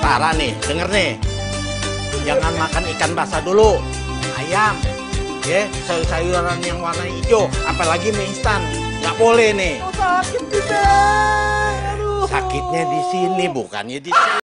sementara nih, denger nih. Jangan makan ikan basah dulu, ayam, ya, sayur-sayuran yang warna hijau, apalagi mie instan, nggak boleh nih. Oh, sakit kita. Aduh. Sakitnya di sini, bukannya di sini.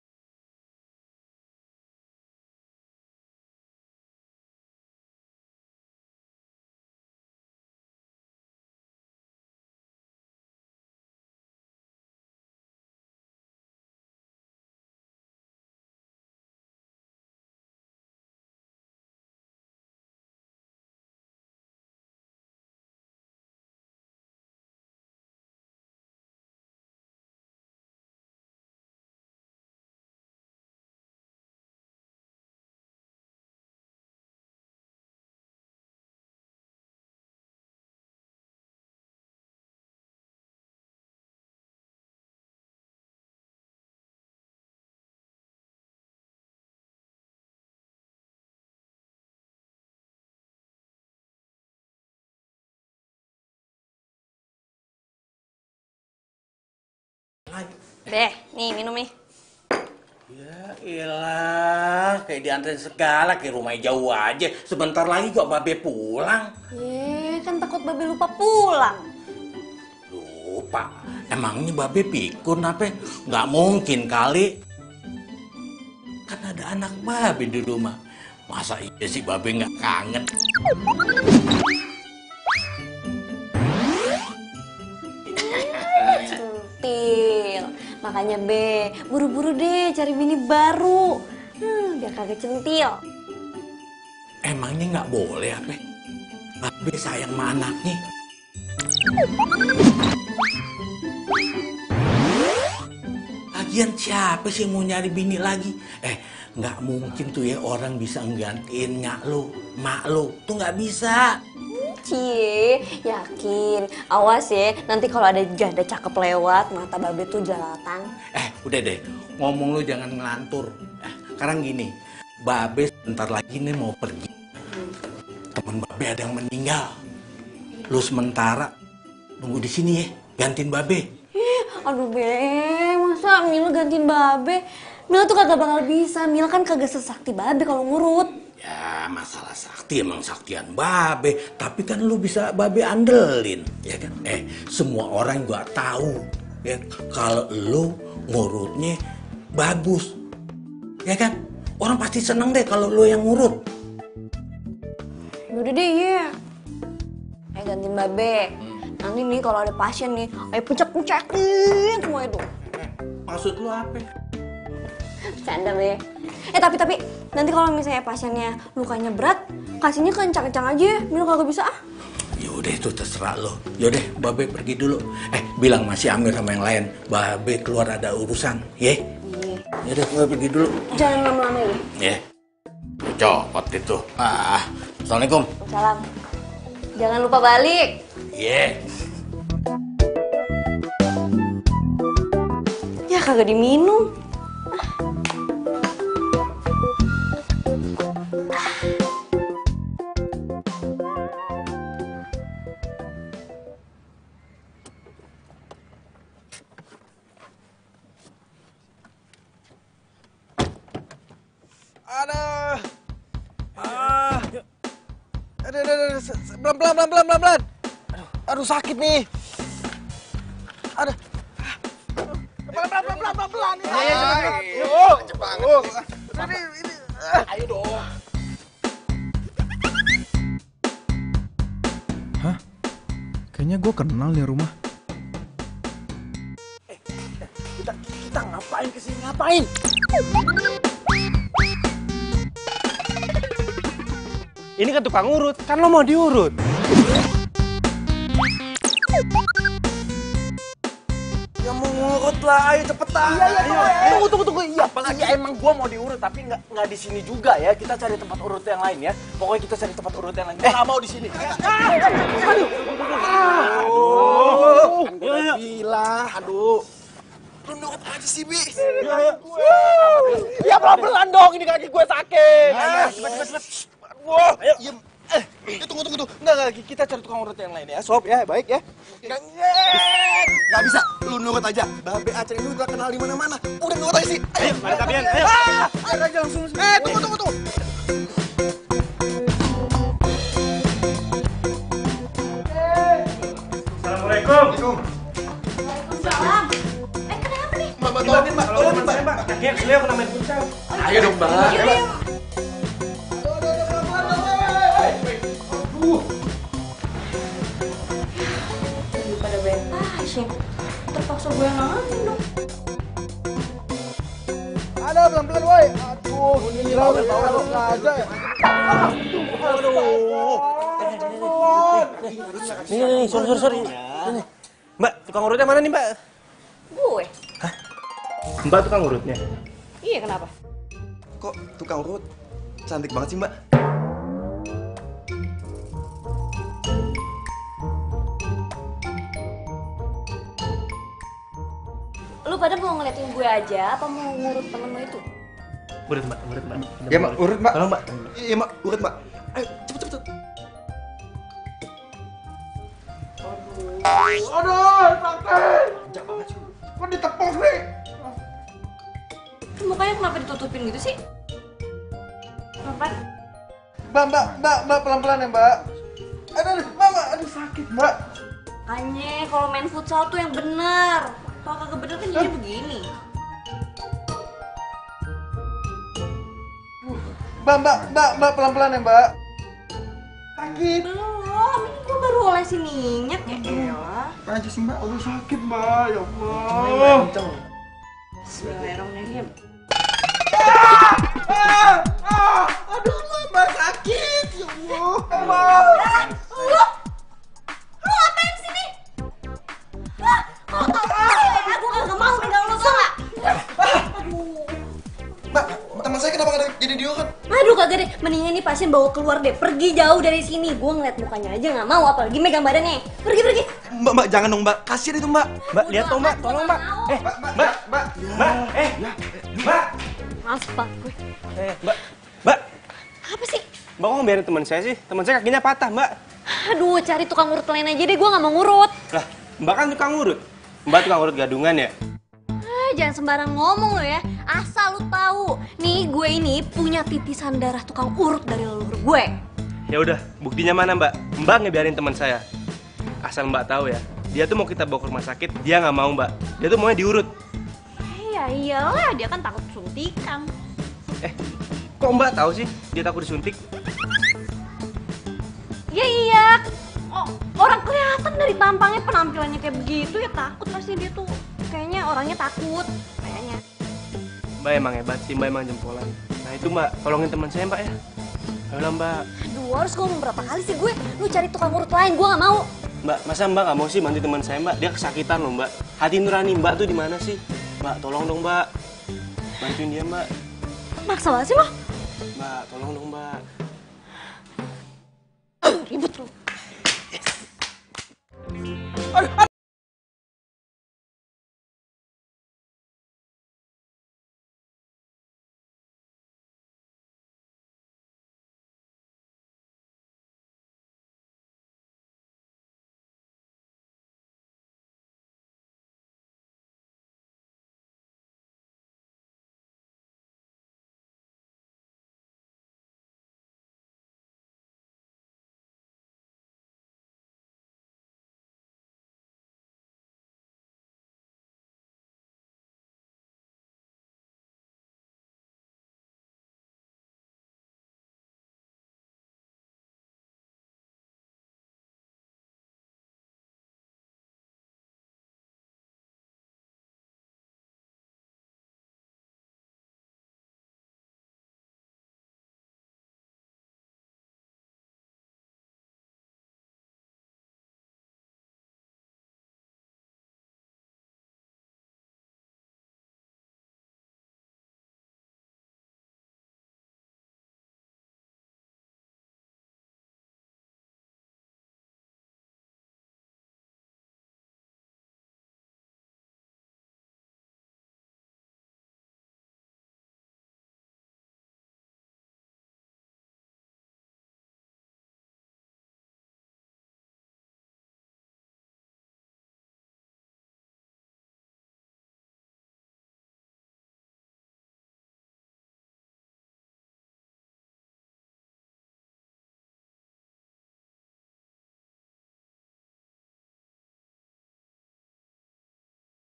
Deh, nih minum nih. Ya ilah, kayak diantarin segala, kayak rumah jauh aja. Sebentar lagi kok Babe pulang. Kan takut Babe lupa pulang. Lupa? Emangnya Babe pikun apa? Nggak mungkin kali. Kan ada anak Babe di rumah. Masa iya sih Babe nggak kangen? Centil. Makanya Be, buru-buru deh cari bini baru. Biar kagak centil. Emangnya nggak boleh apa? Babe sayang sama anaknya. Lagian siapa sih yang mau nyari bini lagi? Nggak mungkin tuh ya orang bisa nggantiin mak lo. Tuh nggak bisa. Cie, yakin. Awas ya, nanti kalau ada janda cakep lewat, mata Babe tuh jelalatan. Udah deh, ngomong lu jangan ngelantur. Sekarang gini, Babe sebentar lagi nih mau pergi. Temen Babe ada yang meninggal. Lu sementara nunggu di sini ya, gantiin Babe. Aduh Be, masa Mila gantiin Babe? Mila tuh kagak bakal bisa, Mila kan kagak sesakti Babe kalau ngurut. Ya masalah sakti emang saktian Babe, tapi kan lu bisa Babe andelin, ya kan? Semua orang juga tahu ya kalau lu ngurutnya bagus, ya kan? Orang pasti seneng deh kalau lu yang ngurut. Udah deh, iya. Gantiin Babe. Nanti nih kalau ada pasien nih, ayo puncak-puncakin semua itu. Maksud lu apa? Bercanda Be. Tapi nanti kalau misalnya pasiennya lukanya berat, kasihnya kencang-kencang aja. Mila kagak bisa ah. Yaudah itu terserah lo. Yaudah Babe pergi dulu. Bilang masih Amir sama yang lain, Babe keluar ada urusan, ye? Iya. Yaudah Babe pergi dulu. Jangan lama-lama ya. Ye. Copot itu. Assalamualaikum. Salam. Jangan lupa balik. Ye. Ya kagak diminum. Pelan. Aduh sakit nih. Aduh. Pelan. Iya. Cepet banget. Ini. Ayo dong. Hah? Kayaknya gue kenal nih rumah. Kita ngapain kesini? Ngapain? Ini kan tukang urut, kan lo mau diurut. Ya mau ngurut lah, ayo cepetan. Iya. Tunggu. Iya, apalagi emang gua mau diurut, tapi nggak di sini juga ya. Kita cari tempat urut yang lain ya. Pokoknya kita cari tempat urut yang lain. Gua nggak mau di sini. Aduh. Kan gua udah bilang, aduh. Lu nurut aja sih, Bi. Ya pelan-pelan dong, ini kaki gue sakit. Cepet. Wow. Ayo. Tunggu. Enggak, kita cari tukang urut yang lain ya, Sob ya, baik ya. Nggak bisa, lu nurut aja. Babe Aceh itu udah kenal di mana-mana. Udah nurut aja sih. Ayo, mari Tapian, ayo. Ayo aja langsung. Tunggu. Assalamualaikum. Waalaikumsalam. Kenapa nih? Mbak, tolongin, Mbak. Tolongin, Mbak. Mbak. Kakinya keseliu kena main futsal. Ayo dong, Mbak. Yaudah, yuk. Daripada banyak pasien, terpaksa gue yang nanganin dong. Ada pelan-pelan, woi. Aduh, ini tahu aja. Nih, sorry. Nih. Mbak, tukang urutnya mana nih, Mbak? Gue? Mbak tukang urutnya. Iya, kenapa? Kok tukang urut cantik banget sih, Mbak? Lu pada mau ngeliatin gue aja, apa mau ngurut temen lu itu? Urut, Mbak. Ya, Mbak, urut, Mbak. Tolong, Mbak. Iya, Mbak, urut, Mbak. Ayo, cepet. Aduh, sakit. Jangan banget sih. Kok ditepok nih? Tuh, mukanya kenapa ditutupin gitu sih? Kenapa? Mbak, pelan-pelan ya, Mbak. Aduh, sakit, Mbak. Makanya kalau main futsal tuh yang bener. Kalau kagak bener kan jadi begini. Mbak, pelan-pelan ya, Mbak. Sakit. Belum, ini gue baru olesin minyak ya elah. Aja sih, Mbak. Aduh, sakit, Mbak. Ya Allah. Bismillahirrahmanirrahim. Aduh, Mbak, sakit. Ya Allah. Lu ngapain sini? Aku kagak mau pegang lu, tau gak? Aduh. Mbak, teman saya kenapa nggak jadi diurut? Aduh kagak deh, mendingan nih pasien bawa keluar deh. Pergi jauh dari sini. Gue ngeliat mukanya aja gak mau, apalagi megang badannya. Pergi. Mbak, jangan dong, Mbak. Kasian itu, Mbak. Mbak, lihat dong, Mbak. Tolong, Mbak. Mbak. Mbak. Maaf pak gue. Mbak. Apa sih? Mbak kok ngebiarin teman saya sih? Teman saya kakinya patah, Mbak. Aduh, cari tukang urut lain aja deh. Gue gak mau ngurut. Lah, Mbak kan tukang urut. Mbak tukang urut gadungan ya? Jangan sembarang ngomong lo ya. Asal lu tahu, nih gue ini punya titisan darah tukang urut dari leluhur gue. Ya udah, buktinya mana, Mbak? Mbak ngebiarin teman saya. Asal Mbak tahu ya, dia tuh mau kita bawa ke rumah sakit, dia nggak mau, Mbak. Dia tuh maunya diurut. Ya iyalah, dia kan takut suntikan. Kok Mbak tahu sih dia takut disuntik? Ya iya. Oh, orang kelihatan dari tampangnya, penampilannya kayak begitu ya takut pasti dia tuh. Kayaknya orangnya takut, kayaknya. Mbak emang hebat sih, Mbak emang jempolan. Nah itu Mbak, tolongin teman saya, Mbak ya. Ayolah, Mbak. Aduh, harus ngomong berapa kali sih gue? Lu cari tukang urut lain, gue gak mau. Mbak, masa Mbak nggak mau sih bantu teman saya, Mbak? Dia kesakitan loh, Mbak. Hati nurani Mbak tuh di mana sih? Mbak, tolong dong, Mbak. Bantuin dia, Mbak. Maksa banget sih lo. Mbak, tolong dong, Mbak. Ribut lu.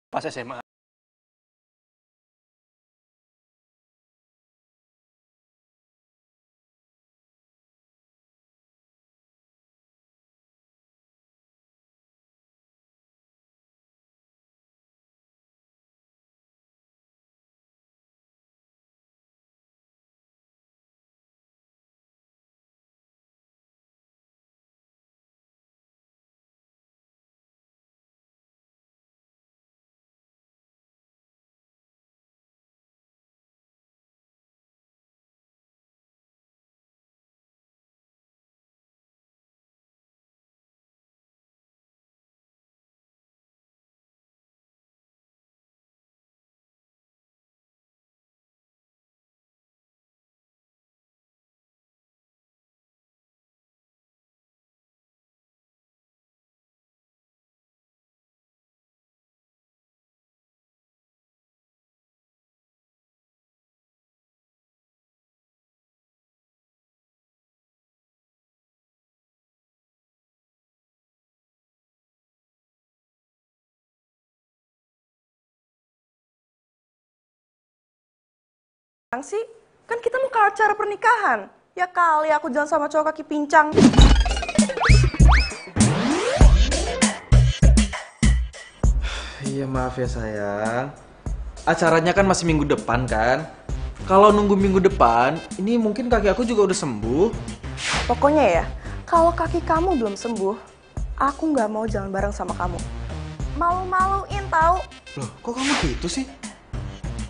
pas SMA. Sih, kan kita mau ke acara pernikahan. Ya kali aku jalan sama cowok kaki pincang. Iya maaf ya sayang. Acaranya kan masih minggu depan kan. Kalau nunggu minggu depan, ini mungkin kaki aku juga udah sembuh. Pokoknya ya, kalau kaki kamu belum sembuh, aku nggak mau jalan bareng sama kamu. Malu-maluin tahu? Loh, kok kamu gitu sih?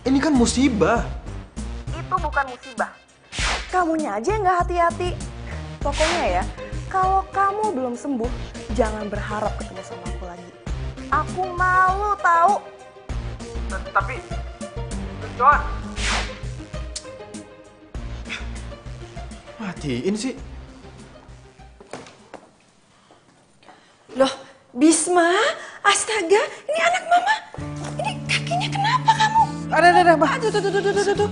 Ini kan musibah. Itu bukan musibah. Kamunya aja yang nggak hati-hati. Pokoknya ya, kalau kamu belum sembuh, jangan berharap ketemu sama aku lagi. Aku malu tahu. Tapi, Joan. Matiin sih. Loh, Bisma, astaga, ini anak mama. Ini kakinya kenapa kamu? Ada, Mbak. Tuh.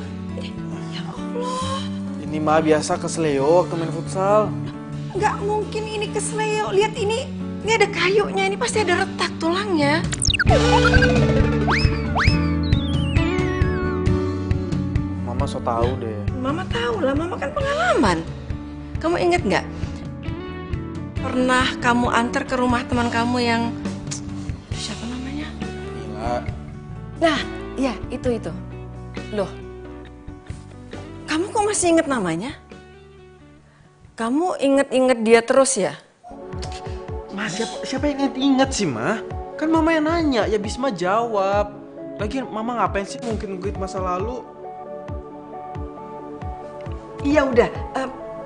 Ya Allah. Ini mah biasa kesleo waktu main futsal. Nggak mungkin ini kesleo. Lihat ini ada kayunya. Ini pasti ada retak tulangnya. Mama so tahu deh. Mama tahu lah, mama kan pengalaman. Kamu inget nggak? Pernah kamu antar ke rumah teman kamu yang siapa namanya? Gila. Nah, ya itu. Loh, kamu kok masih inget namanya? Kamu inget-inget dia terus ya? Mas, siapa yang inget sih, Ma? Kan Mama yang nanya, ya Bisma jawab. Lagian Mama ngapain sih ngungkit-ngungkit masa lalu? Iya udah,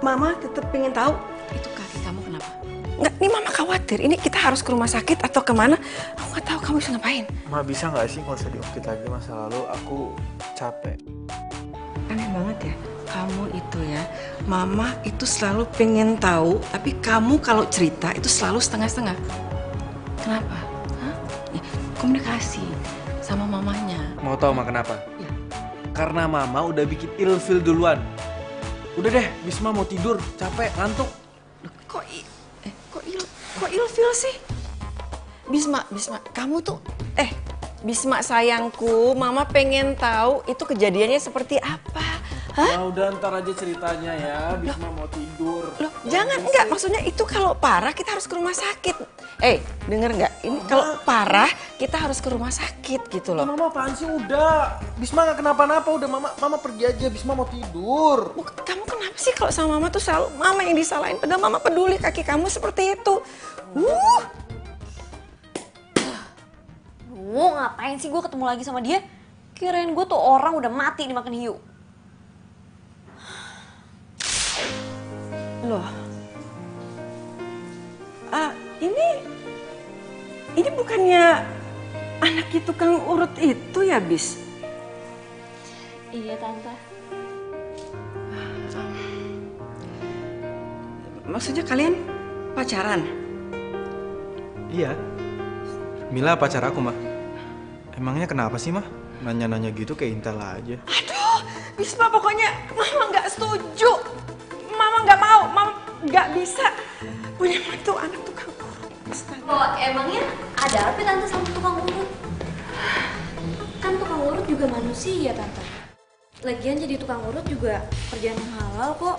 Mama tetap pengen tahu itu kaki kamu kenapa? Nggak, ini Mama khawatir. Ini kita harus ke rumah sakit atau kemana? Aku nggak tahu kamu bisa ngapain. Ma, bisa nggak sih nggak usah diungkit lagi masa lalu? Aku capek. Aneh banget ya, kamu itu ya, Mama itu selalu pengen tahu, tapi kamu kalau cerita itu selalu setengah-setengah. Kenapa? Hah? Ya, komunikasi sama mamanya. Mau tahu Ma kenapa? Ya. Karena Mama udah bikin ilfil duluan. Udah deh, Bisma mau tidur, capek, ngantuk. Loh, kok ilfil sih? Bisma, kamu tuh, Bisma sayangku, Mama pengen tahu itu kejadiannya seperti apa. Hah? Ya udah ntar aja ceritanya ya, Bisma mau tidur. Loh, jangan, enggak. Maksudnya itu kalau parah kita harus ke rumah sakit. Denger nggak? Ini kalau parah kita harus ke rumah sakit gitu loh. Mama apaan sih? Udah, Bisma nggak kenapa-napa. Udah Mama pergi aja, Bisma mau tidur. Kamu kenapa sih kalau sama Mama tuh selalu Mama yang disalahin? Padahal Mama peduli kaki kamu seperti itu. Ngapain sih gue ketemu lagi sama dia? Kirain gue tuh orang udah mati dimakan hiu. Loh, ini bukannya anaknya tukang urut itu ya, Bis? Iya, Tante. Maksudnya kalian pacaran? Iya. Mila pacar aku, Ma. Emangnya kenapa sih, Ma? Nanya-nanya gitu kayak intel aja. Aduh, Bisma, pokoknya Mama nggak setuju. Mama nggak mau, Mama nggak bisa punya mantu anak tukang urut. Oh, emangnya ada apa Tante sama tukang urut? Kan tukang urut juga manusia, Tante. Lagian jadi tukang urut juga kerjaan yang halal kok.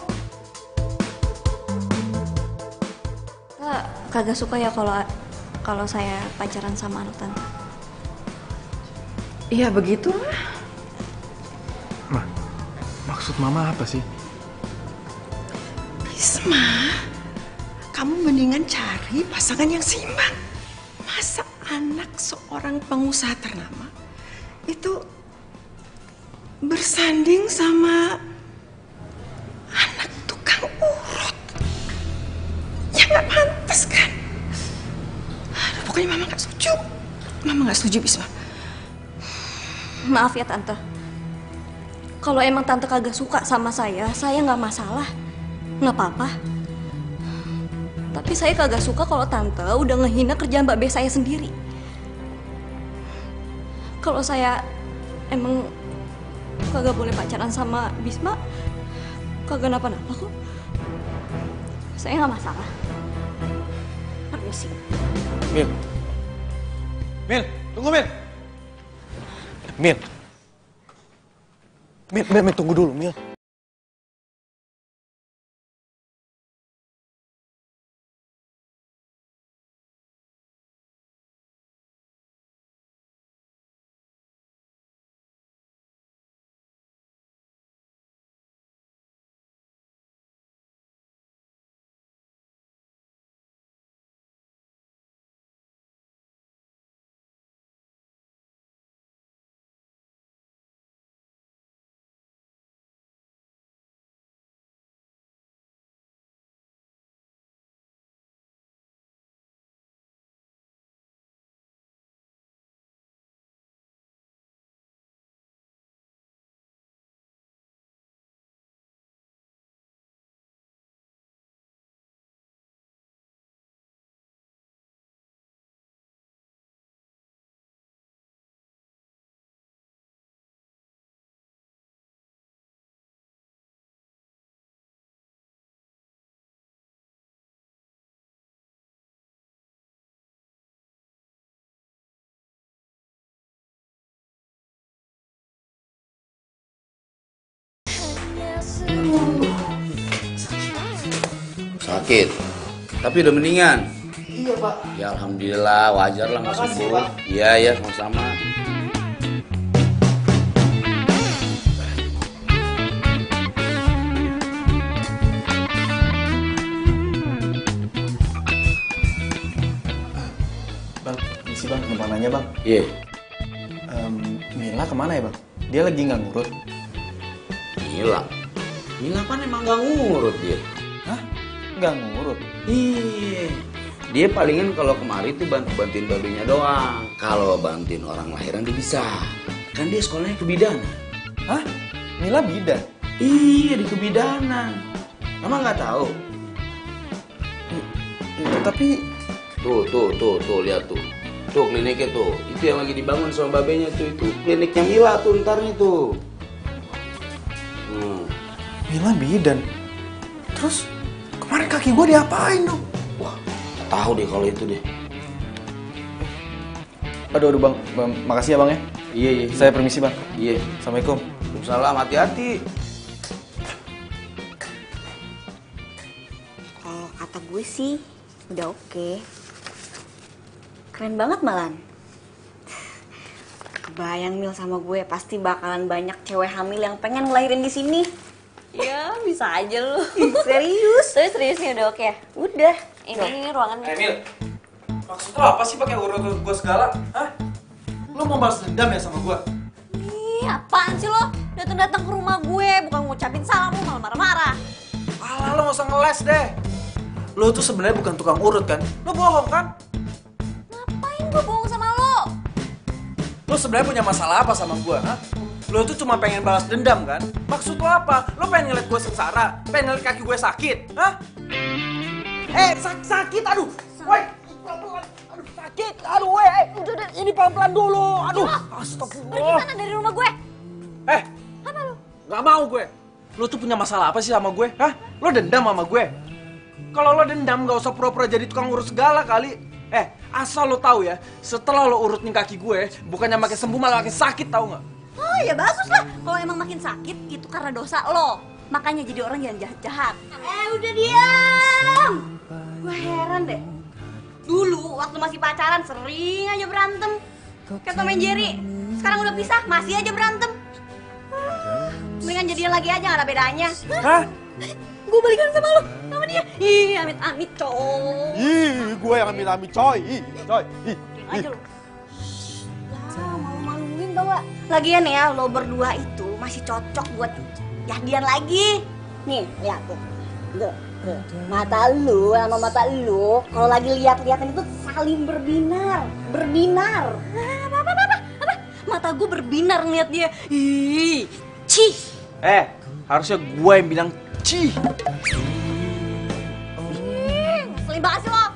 Kak, kagak suka ya kalau saya pacaran sama anak Tante. Iya begitulah. Maksud Mama apa sih? Bisma, kamu mendingan cari pasangan yang seimbang. Masa anak seorang pengusaha ternama itu bersanding sama anak tukang urut? Ya nggak pantas kan? Aduh, pokoknya Mama nggak setuju. Mama nggak setuju, Bisma. Maaf ya Tante. Kalau emang Tante kagak suka sama saya nggak masalah. Nggak apa-apa. Tapi saya kagak suka kalau Tante udah ngehina kerjaan Mbak Be saya sendiri. Kalau saya emang kagak boleh pacaran sama Bisma, kagak napa-napa kok. Saya nggak masalah. Permisi. Mil, tunggu Mil. Mil, tunggu dulu, Mil. Sakit, tapi udah mendingan. Iya, Pak. Ya alhamdulillah, wajar lah nggak Makasih, sembuh. Pak. Iya, sama-sama. Bang, misi Bang, mau nanya Bang. Iya. Mila kemana ya Bang? Dia lagi nggak ngurut. Mila kan emang nggak ngurut dia. Hah? Nggak ngurut? Iya. Dia palingan kalau kemari tuh bantuin babinya doang. Kalau bantuin orang lahiran dia bisa. Kan dia sekolahnya kebidanan. Hah? Mila bidan? Iya, di kebidanan. Mama nggak tahu. Tapi Tuh, lihat tuh. Tuh kliniknya tuh. Itu yang lagi dibangun sama babenya tuh itu. Kliniknya Mila tuh ntar nih tuh. Mila bidan? Terus kemarin kaki gue diapain dong? Wah, nggak tahu deh kalau itu deh. Aduh Bang, makasih ya Bang ya. Iya. Saya permisi Bang. Iya. Assalamualaikum. Waalaikumsalam, hati-hati. Kalau kata gue sih udah oke. Keren banget malan. Kebayang Mil sama gue pasti bakalan banyak cewek hamil yang pengen ngelahirin di sini. Ya bisa aja lu. Serius? Seriusnya udah oke ya? Udah. Ini ruangannya. Emil, maksud lo apa sih pakai urut gue segala? Hah? Lo mau balas dendam ya sama gue? Ih, apaan sih lo? Datang-datang ke rumah gue, bukan ngucapin salam, lo malah marah-marah. Alah, lo gak usah ngeles deh. Lo tuh sebenarnya bukan tukang urut kan? Lo bohong kan? Ngapain gue bohong sama lo? Lo sebenarnya punya masalah apa sama gue? Hah? Lo tuh cuma pengen balas dendam kan? Maksud lo apa? Lo pengen ngeliat gue sengsara? Pengen ngeliat kaki gue sakit? Hah? Sakit, aduh! Woi! Pelan-pelan! Aduh, sakit! Aduh, woi! Udah, ini pelan-pelan dulu! Aduh! Pergi Astagfirullah! sana dari rumah gue. Apa lo? Gak mau gue! Lo tuh punya masalah apa sih sama gue? Hah? Lo dendam sama gue? Kalau lo dendam gak usah pura-pura jadi tukang urus segala kali. Asal lo tahu ya, setelah lo urutin kaki gue, bukannya makin sembuh malah makin sakit, tahu nggak? Oh ya bagus lah. Kalau emang makin sakit, itu karena dosa lo. Makanya jadi orang yang jahat-jahat. Udah diam. Gue heran deh. Dulu waktu masih pacaran sering aja berantem. Kayak Tom and Jerry. Sekarang udah pisah, masih aja berantem. Mendingan jadian lagi aja, gak ada bedanya. Hah? Gue balikan sama lo, sama dia. Ih, amit-amit, coy. Ih, gue yang amit-amit coy. Ih, coy. Ih. Diam aja lo. Ya, malu-maluin tau gak? Lagian ya, lo berdua itu masih cocok buat jadian lagi. Nih, lihat tuh. Tuh. Mata lu sama mata lu kalau lagi lihat-lihatan itu saling berbinar. Apa? Mata gue berbinar ngeliat dia. Ih, cih. Harusnya gue yang bilang cih. Ngeselin banget sih lo.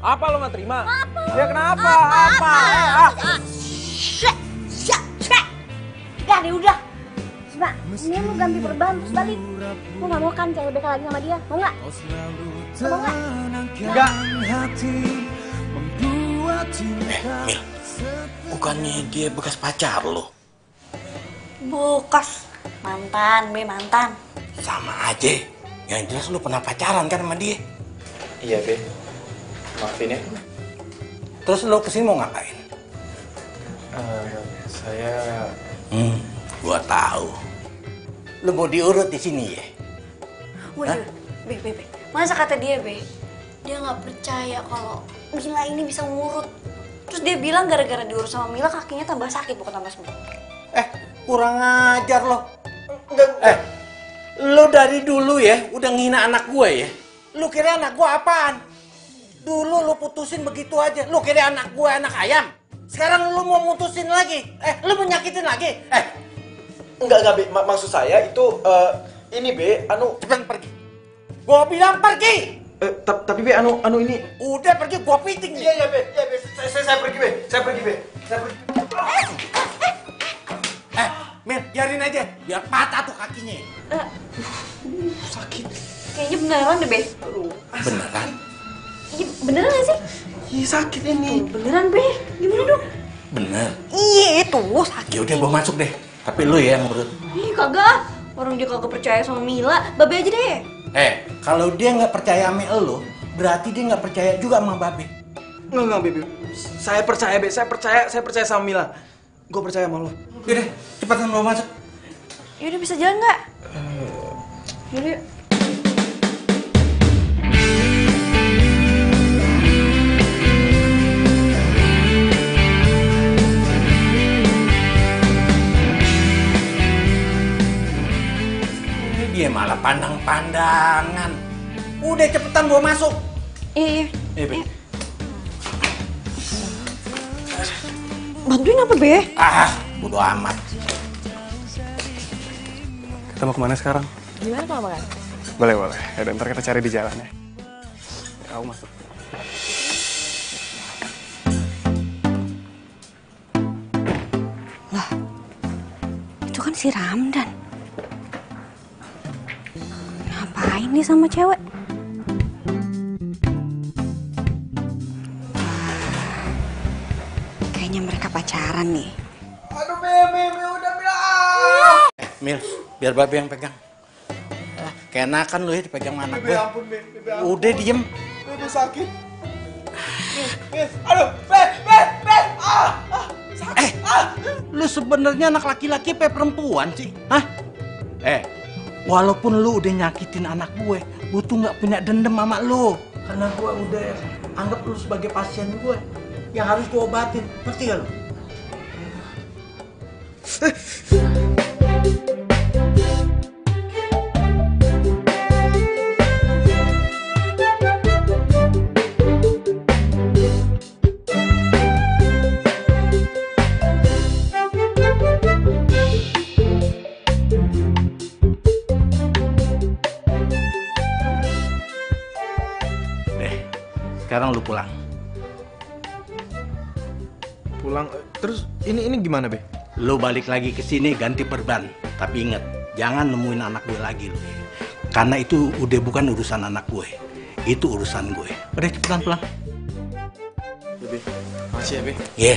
Apa lo nggak terima? Apa? Ya kenapa? Udah deh, udah. Coba, ini lu ganti perban terus balik. Lu gak mau kan kayak lagi sama dia? Mau gak? Mau gak? Enggak. Mil, bukannya dia bekas pacar lo? Bukas. Mantan. Sama aja. Yang jelas lu pernah pacaran kan sama dia. Iya, Be. Maafin ya. Terus lu kesini mau ngapain? Saya... Gua tahu. Lu mau diurut di sini ya? Wih, Be. Masa kata dia, Be? Dia gak percaya kalau Mila ini bisa ngurut. Terus dia bilang gara-gara diurut sama Mila kakinya tambah sakit bukan tambah sembuh. Kurang ajar lo. Lu dari dulu ya udah ngina anak gue ya. Lu kira anak gue apaan? Dulu lu putusin begitu aja. Lu kira anak gue anak ayam? Sekarang lu mau mutusin lagi? Lu mau nyakitin lagi? Enggak, Be. Maksud saya itu, ini, Be, Cepetan pergi. Gua bilang pergi. Tapi, Be, ini... Udah pergi, gua piting nih. Iya, Be. Saya pergi, Be. Saya pergi. Mil, biarin aja. Biar patah tuh kakinya. Sakit. Kayaknya beneran deh, Be. Beneran? Iya, beneran gak sih? Iya, sakit ini. Beneran, Be. Gimana dong? Bener. Iya, itu sakit. Ya udah gua masuk deh. Tapi lu ya yang ngurut. Ih, kagak. Orang dia kagak percaya sama Mila. Babe aja deh. Kalau dia nggak percaya sama lu, berarti dia nggak percaya juga sama Babe. Enggak, Be. Saya percaya, Be. Saya percaya sama Mila. Gue percaya sama lo. Yaudah, cepetan lu masuk. Yaudah, bisa jalan nggak? Yaudah, yuk. Dia malah pandang-pandangan. Udah cepetan gua masuk. Iya. Be. Bantuin apa, Be? Bodo amat. Kita mau kemana sekarang? Gimana kalau makan? Boleh. Ya, ntar kita cari di jalan ya. Aku masuk. Lah, itu kan si Ramdan. Ngapain nih sama cewek? Kayaknya mereka pacaran nih. Aduh, Be, udah bilang. Mil, biar Babe yang pegang. Keenakan lu ya dipegang anak gue. Ampun, Be, ampun. Udah diem. Be, sakit. Be, aduh, Be. Sakit. Lu sebenarnya anak laki-laki apa perempuan sih? Hah? Walaupun lu udah nyakitin anak gue tuh nggak punya dendam sama lu. Karena gue udah anggap lu sebagai pasien gue yang harus gue obatin. Ngerti gak lu? Sekarang lu pulang. Pulang. Terus ini gimana, Be? Lu balik lagi ke sini ganti perban. Tapi inget, jangan nemuin anak gue lagi lu. Karena itu udah bukan urusan anak gue. Itu urusan gue. Udah cepetan pulang. Makasih ya, Be. Ye.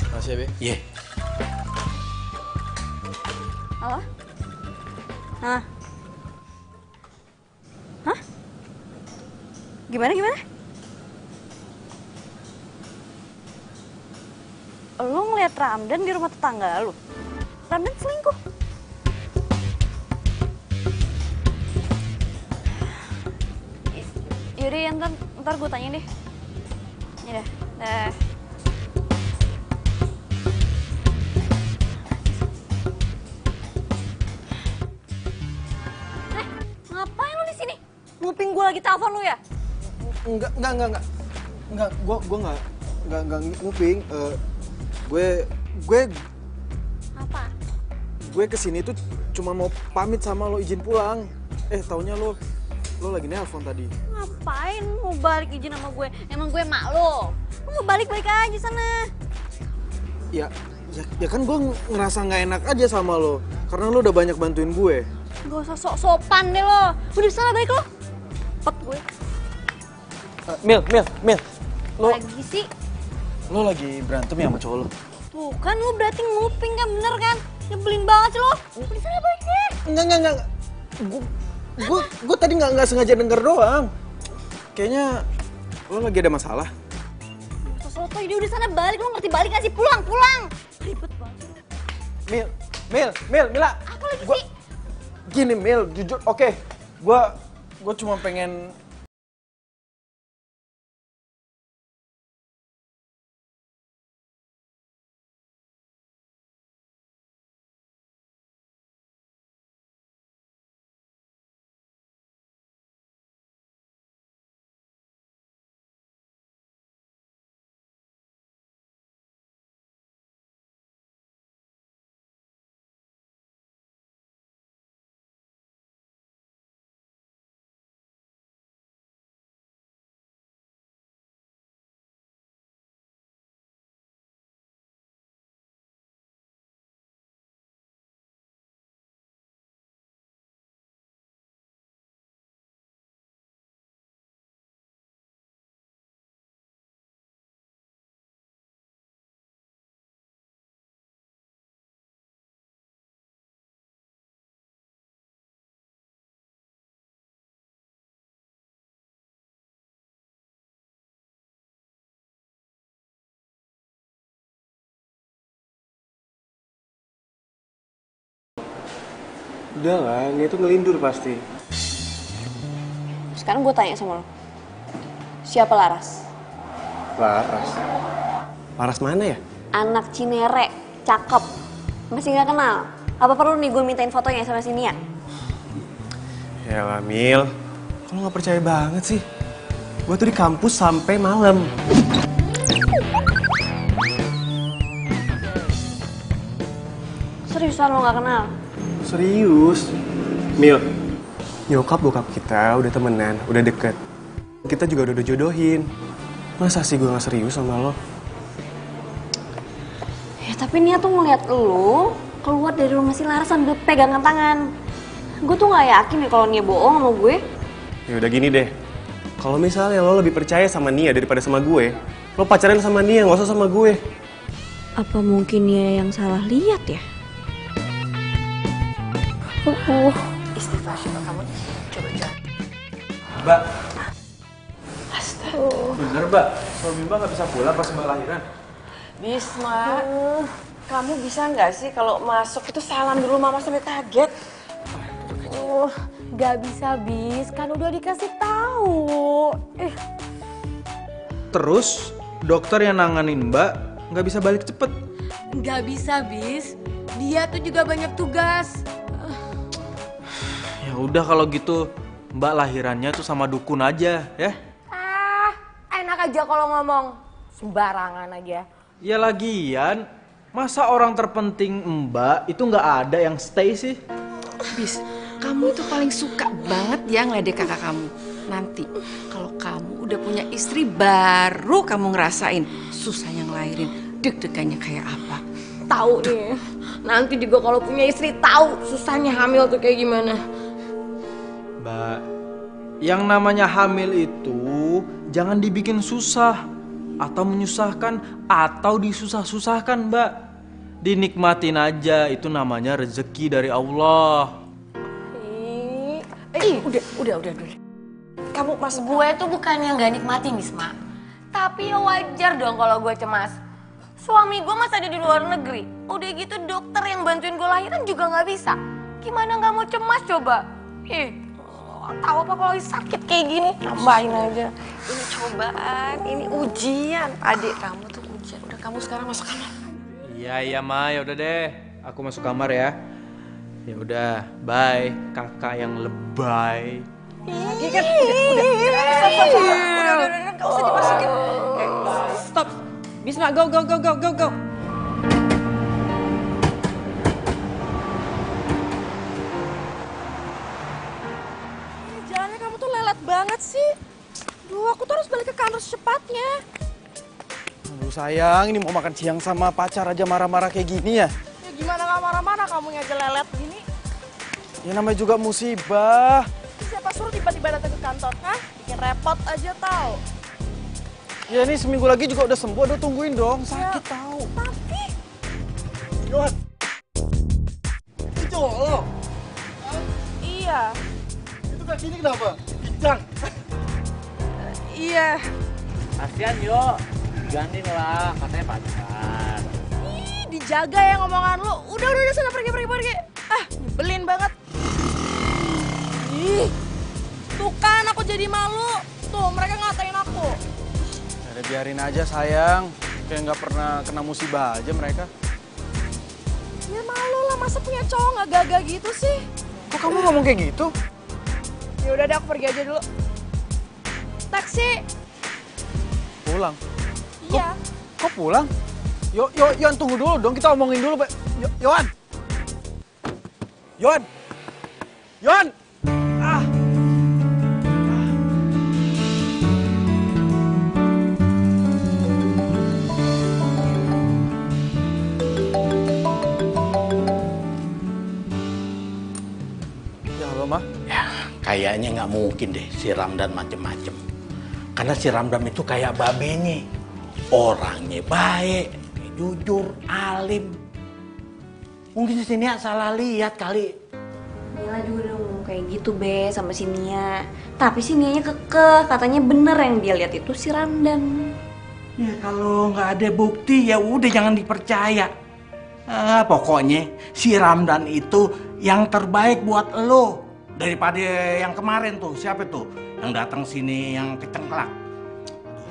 Makasih ya, Be. Ye. Halo? Hah? Hah? Gimana? Lu ngeliat Ramdan di rumah tetangga lu? Ramdan selingkuh? Yaudah ya, ntar gue tanya deh. Ya dah. Ngapain lu di sini? Nguping gue lagi telepon lu ya? Enggak. Gue enggak nguping. Gue Apa? gue kesini tuh cuma mau pamit sama lo, izin pulang. Taunya lo lagi nelpon tadi. Ngapain mau balik izin sama gue? Emang gue mak lo? Lu mau balik-balik aja sana. Ya kan gue ngerasa nggak enak aja sama lo, karena lo udah banyak bantuin gue. Gak usah sok-sopan deh lo. Udah sana balik lo. Pet gue. Mil. Lo Lagi sih. lo lagi berantem ya sama cowok lo? Tuh kan lu berarti nguping kan, bener kan? Nyebelin banget sih lo. Udah sana balik deh. Enggak. Gue tadi nggak sengaja denger doang. Kayaknya lo lagi ada masalah. Soto, dia udah sana balik. Lo ngerti balik gak sih? Pulang. Ribet banget. Mila. Apa lagi sih? Gini Mil, jujur, oke. Gue cuma pengen. Udah lah, dia tuh ngelindur pasti. Sekarang gue tanya sama lo. Siapa Laras? Laras mana ya? Anak Cinere, cakep. Masih gak kenal? Apa perlu nih gue mintain fotonya sama si Nia? Yalah Mil, kalau nggak percaya banget sih. Gue tuh di kampus sampai malam. Seriusan lo gak kenal? Serius? Mil, nyokap bokap kita udah temenan, udah deket. Kita juga udah jodohin. Masa sih gue gak serius sama lo? Ya tapi Nia tuh ngeliat lo keluar dari rumah si Laras sambil pegangan tangan. Gue tuh gak yakin nih kalau Nia bohong sama gue. Ya udah gini deh. Kalau misalnya lo lebih percaya sama Nia daripada sama gue, lo pacaran sama Nia, gak usah sama gue. Apa mungkin Nia yang salah lihat ya? Istighfar kamu. Coba. Mbak. Bener, Mbak. Suami Mbak nggak bisa pulang pas Mbak lahiran. Bisma, kamu bisa nggak sih kalau masuk itu salam dulu, Mama sampai kaget. Gak bisa Bis, kan udah dikasih tahu. Terus dokter yang nanganin Mbak nggak bisa balik cepet. Gak bisa Bis, dia tuh juga banyak tugas. Ya udah kalau gitu Mbak lahirannya tuh sama dukun aja ya. Enak aja kalau ngomong, sembarangan aja. Ya lagian masa orang terpenting Mbak itu nggak ada yang stay sih? Bis, kamu itu paling suka banget ya ngeledek kakak kamu. Nanti kalau kamu udah punya istri baru kamu ngerasain susahnya ngelahirin, deg-degannya kayak apa. Tahu nih. Nanti juga kalau punya istri tahu susahnya hamil tuh kayak gimana. Mbak, yang namanya hamil itu jangan dibikin susah atau menyusahkan atau disusah-susahkan, Mbak. Dinikmatin aja, itu namanya rezeki dari Allah. Udah. Kamu mas gue tuh bukan yang gak nikmatin Bisma. Tapi ya wajar dong kalau gue cemas. Suami gue masih ada di luar negeri. Udah gitu dokter yang bantuin gue lahiran juga gak bisa. Gimana gak mau cemas coba? Tahu apa kalau sakit kayak gini? Tambahin aja. Ini cobaan, ini ujian. Adik kamu tuh ujian. Udah, kamu sekarang masuk kamar. Iya, Ma, ya udah deh. Aku masuk kamar ya. Ya udah, bye. Kakak yang lebay. Lagi kan udah. Gak usah dimasukin. Stop. Bisma, go. Jalannya kamu tuh lelet banget sih. Duh, aku tuh harus balik ke kantor secepatnya. Aduh sayang, ini mau makan siang sama pacar aja marah-marah kayak gini ya? Ya gimana gak marah-marah kamu aja lelet gini? Ya namanya juga musibah. Siapa suruh tiba-tiba datang ke kantor, hah? Bikin repot aja tau. Ya ini seminggu lagi juga udah sembuh, udah tungguin dong. Sakit tahu. Tapi... Yohan. Itu lo. Iya. Itu kaki ini kenapa? Pincang. Iya. Kasian yo, gantiin lah, katanya pacar. Ih, dijaga ya ngomongan lu. Udah sana pergi. Ah, nyebelin banget. Ih, tuh kan aku jadi malu. Tuh, mereka ngatain aku. Ya biarin aja sayang. Kayak nggak pernah kena musibah aja mereka. Ya malu lah, masa punya cowok nggak gagah gitu sih? Kok kamu ngomong kayak gitu? Ya udah deh, aku pergi aja dulu. Taksi. Pulang. Iya. Kok pulang? Yohan tunggu dulu dong, kita omongin dulu, Pak. Yohan. Ah. Ya halo, Ma. Ya, kayaknya nggak mungkin deh si Ramdan macem-macem. Karena si Ramdan itu kayak babenya. Orangnya baik, jujur, alim. Mungkin si Nia salah lihat kali. Mila juga udah ngomong kayak gitu be sama si Nia. Tapi si Nianya kekeh, katanya bener yang dia lihat itu si Ramdan. Ya kalau nggak ada bukti ya udah jangan dipercaya. Pokoknya si Ramdan itu yang terbaik buat lo daripada yang kemarin tuh. Siapa tuh yang datang sini yang kecengklak?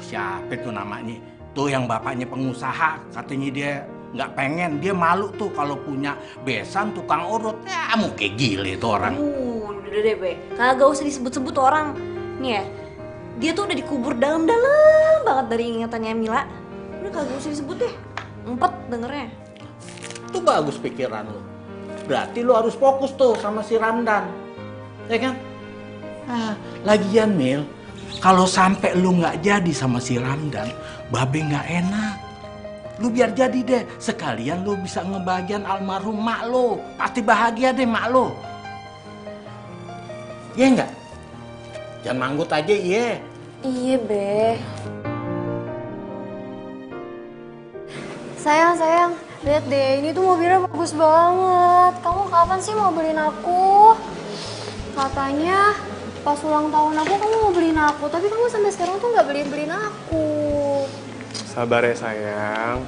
Siapa tuh namanya? Tuh yang bapaknya pengusaha, katanya dia nggak pengen, dia malu tuh kalau punya besan tukang urut. Ya mau kayak gile tuh orang. Udah deh be, kagak usah disebut-sebut orang. Nih ya, dia tuh udah dikubur dalam-dalam banget dari ingatannya Mila. Udah kagak usah disebut deh, empet dengernya. Itu bagus pikiran lo. Berarti lo harus fokus tuh sama si Ramdan, ya kan? Lagian Mil, kalau sampai lo nggak jadi sama si Ramdan, Babe nggak enak. Lu biar jadi deh, sekalian lu bisa ngebagian almarhum mak lu. Pasti bahagia deh mak lu. Iya enggak? Jangan manggut aja, iya. Iya be. Sayang, lihat deh, ini tuh mobilnya bagus banget. Kamu kapan sih mau beliin aku? Katanya pas ulang tahun aku kamu mau beliin aku, tapi kamu sampai sekarang tuh nggak beliin aku. Sabar ya sayang.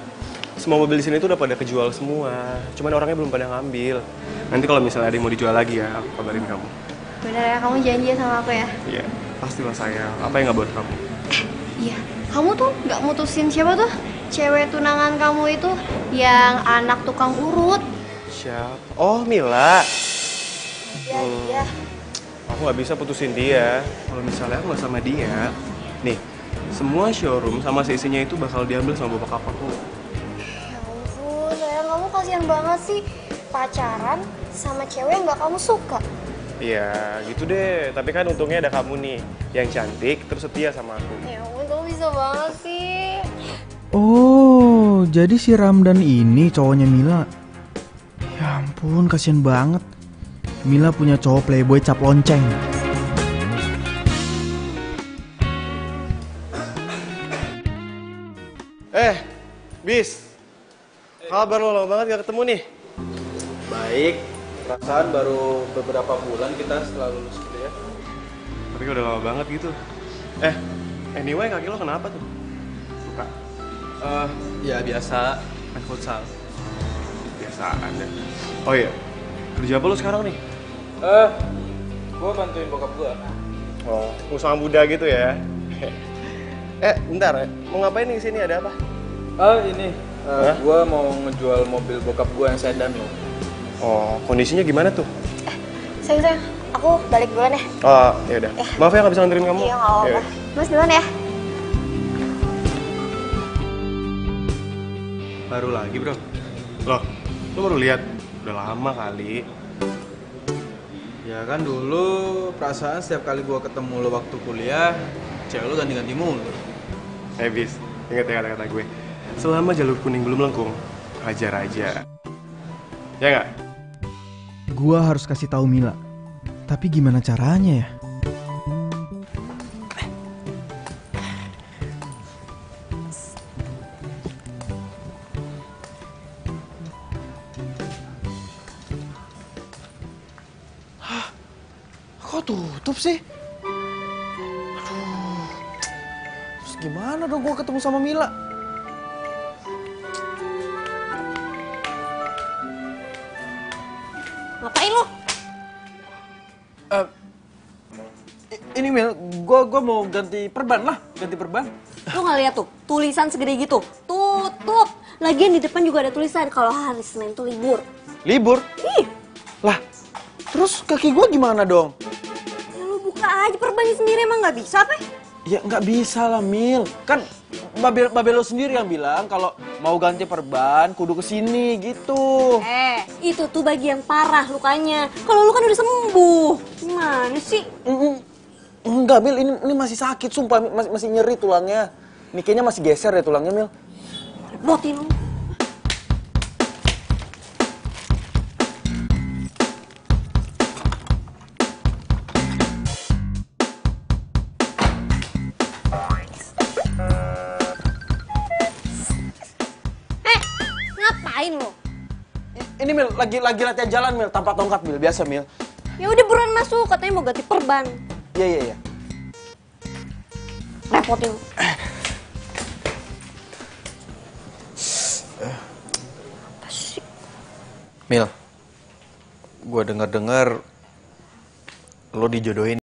Semua mobil di sini tuh udah pada kejual semua. Cuman orangnya belum pada ngambil. Nanti kalau misalnya ada yang mau dijual lagi ya, aku kabarin kamu. Bener ya, kamu janji sama aku ya? Iya, pastilah sayang. Apa yang nggak buat kamu? Iya, kamu tuh nggak mutusin siapa tuh? Cewek tunangan kamu itu yang anak tukang urut. Siapa? Oh, Mila. Iya. Aku nggak bisa putusin dia. Kalau misalnya aku nggak sama dia, nih, semua showroom sama seisinya itu bakal diambil sama bapak aku. Ya ampun, sayang, kamu kasihan banget sih. Pacaran sama cewek yang nggak kamu suka. Iya, gitu deh. Tapi kan untungnya ada kamu nih, yang cantik terus setia sama aku. Ya ampun, kamu bisa banget sih. Oh, jadi si Ramdan ini cowoknya Mila. Ya ampun, kasihan banget. Mila punya cowok playboy cap lonceng. Bis. Kabar lo lama banget gak ketemu nih. Baik, perasaan baru beberapa bulan kita setelah lulus kuliah. Tapi udah lama banget gitu. Anyway, kaki lo kenapa tuh? Luka. Ya biasa, main futsal. Biasaan ya. Oh iya, kerja apa lo sekarang nih? Gue bantuin bokap gue. Oh, usaha muda gitu ya. Bentar ya. Mau ngapain nih kesini, ada apa? Gue mau ngejual mobil bokap gue yang sedan lo. Oh, kondisinya gimana tuh? Sayang, aku balik duluan ya. Oh, ya udah. Maaf ya nggak bisa nganterin kamu. Iya, nggak apa-apa. Ya. Mas duluan ya. Baru lagi bro. Loh, lo baru lihat? Udah lama kali. Ya kan dulu perasaan setiap kali gue ketemu lo waktu kuliah, cewek lo ganti-ganti mulu. Bis, ingat ya kata-kata gue. Selama jalur kuning belum lengkung, hajar aja. Ya nggak? Gua harus kasih tahu Mila. Tapi gimana caranya ya? Kok tutup sih? Aduh. Terus gimana dong gua ketemu sama Mila? Ngapain lo? Ini Mil, gua mau ganti perban lah, ganti perban. Lu nggak lihat tuh tulisan segede gitu? Tutup. Lagian di depan juga ada tulisan kalau hari Senin tuh libur. Libur? Ih, Lah, terus kaki gua gimana dong? ya lu buka aja perbannya sendiri, emang nggak bisa apa? Ya nggak bisa lah Mil, kan Babe lo sendiri yang bilang kalau mau ganti perban kudu kesini gitu. Itu tuh bagian parah lukanya. Kalau lu kan udah sembuh. Gimana sih? Enggak Mil, ini masih sakit sumpah, masih nyeri tulangnya. Nih kayaknya masih geser ya tulangnya Mil. Repotin lu. Ngapain lo? Ini Mil, lagi latihan jalan Mil, tanpa tongkat Mil, biasa Mil. Ya udah buruan masuk, katanya mau ganti perban. Iya. Repotin lu. Mil, gue denger-denger lo dijodohin.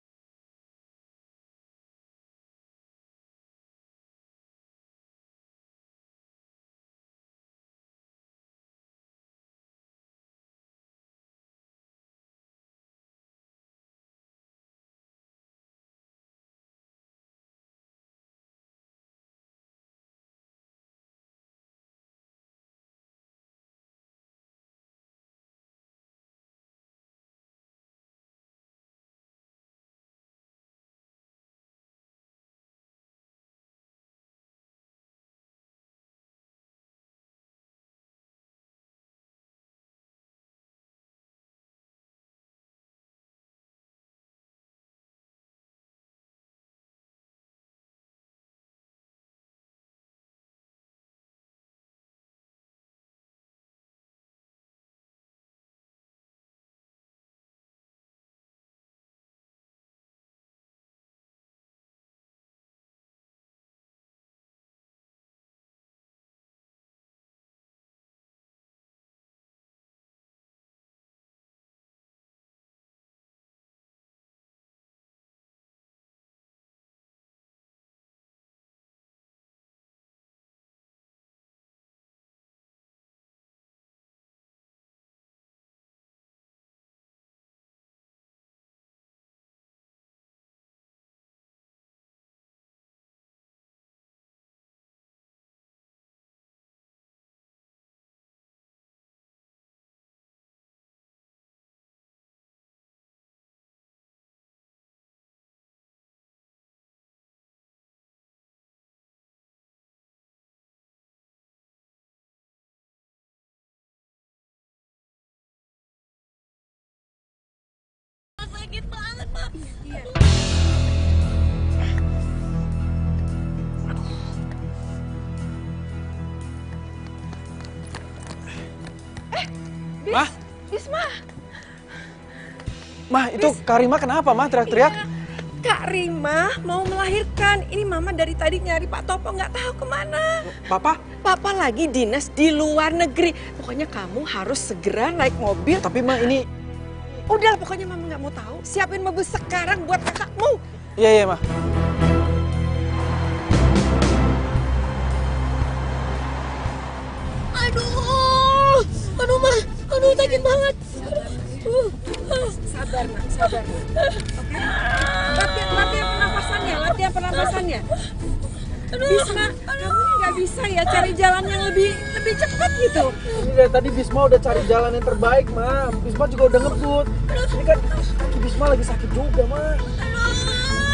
sakit banget, Ma. Mah, Bisma. Mah itu Karima kenapa, Mah teriak-teriak? Kak Rima mau melahirkan. Ini Mama dari tadi nyari Pak Topo nggak tahu kemana. Papa? Papa lagi dinas di luar negeri. Pokoknya kamu harus segera naik mobil. Tapi Mah ini... Udah, pokoknya Mama nggak mau tahu. Siapin mobil sekarang buat kakakmu. Iya, iya, Mah. Aduh, Ma. Aduh, sakit banget. Sabar, Nak. Sabar. Oke? Latihan pernapasannya. Bisma, kamu ini nggak bisa ya cari jalan yang lebih cepat gitu. Ini dari tadi Bisma udah cari jalan yang terbaik, Ma. Bisma juga udah ngebut. Ini kan kaki Bisma lagi sakit juga, Ma.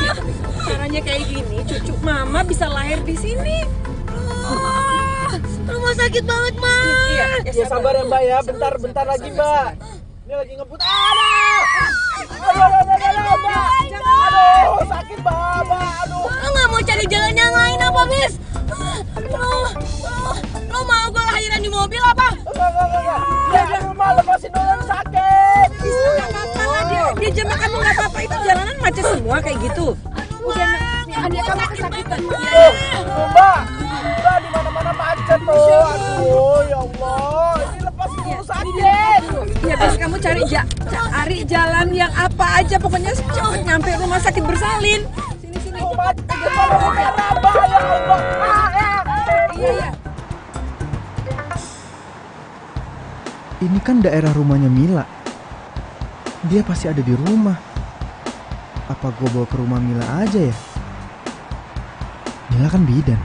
Ya, tapi kalau caranya kayak gini, cucu Mama bisa lahir di sini. Rumah sakit banget, Ma. Iya, Ya sabar ya, Mbak ya. Bentar lagi, Mbak. Ini lagi ngebut. Aduh, Mbak. Aduh, sakit, Mbak. Aduh. Lo nggak mau cari jalan yang lain apa, Bis? Lo mau gue lahiran di mobil apa? Enggak. Ya, Mbak, lepasin dulu, sakit. Bisa nggak apa-apa lah dia jambak kamu nggak apa-apa, itu jalanan macet semua kayak gitu. Udah, adik kamu kesakitan. Mbak, di mana-mana macet tuh. Aduh, ya Allah. Ini lepasin dulu, sakit. Ya terus kamu cari jalan yang apa aja, pokoknya cepet nyampe rumah sakit bersalin. Sini. Macet, Mbak, ya Allah. Iya. Ini kan daerah rumahnya Mila. Dia pasti ada di rumah. Apa gue bawa ke rumah Mila aja ya? Mila kan bidan.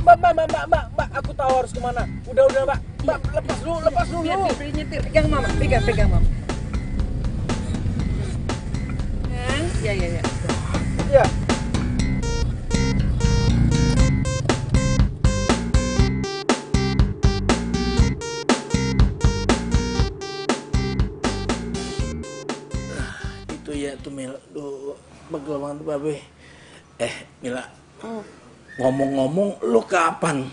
Mbak, aku tahu harus kemana. Udah, Mbak. Mbak, lepas dulu. Nyetir. Pegang Mama. Kan? Ya. Ya. Itu ya tuh Mila, duh, pegel banget tuh Babe. Mila, ngomong-ngomong, lu kapan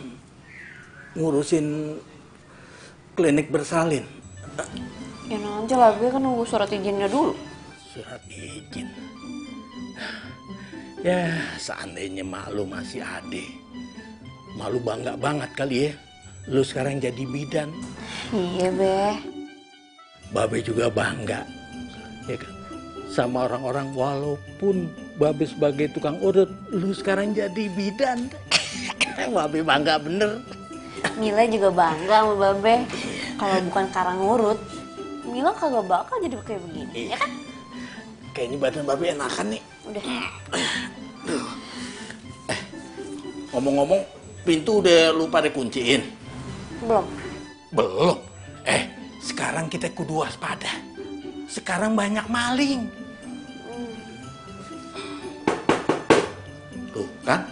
ngurusin klinik bersalin? Ya nanti lah, gue kan nunggu surat izinnya dulu. Surat izin? Ya, seandainya mak lu masih ade, mak lu bangga banget kali ya, lu sekarang jadi bidan. Iya, Be. Babe juga bangga, ya kan? Sama orang-orang walaupun Babe sebagai tukang urut, lu sekarang jadi bidan. Babe bangga bener. Mila juga bangga sama Babe. Kalau bukan karang ngurut, Mila kagak bakal jadi kayak begini, ya kan? Kayaknya badan Babe enakan nih. Udah. Ngomong-ngomong, pintu udah lu pada kunciin? Belum? Sekarang kita kudu waspada. Sekarang banyak maling. Tuh kan,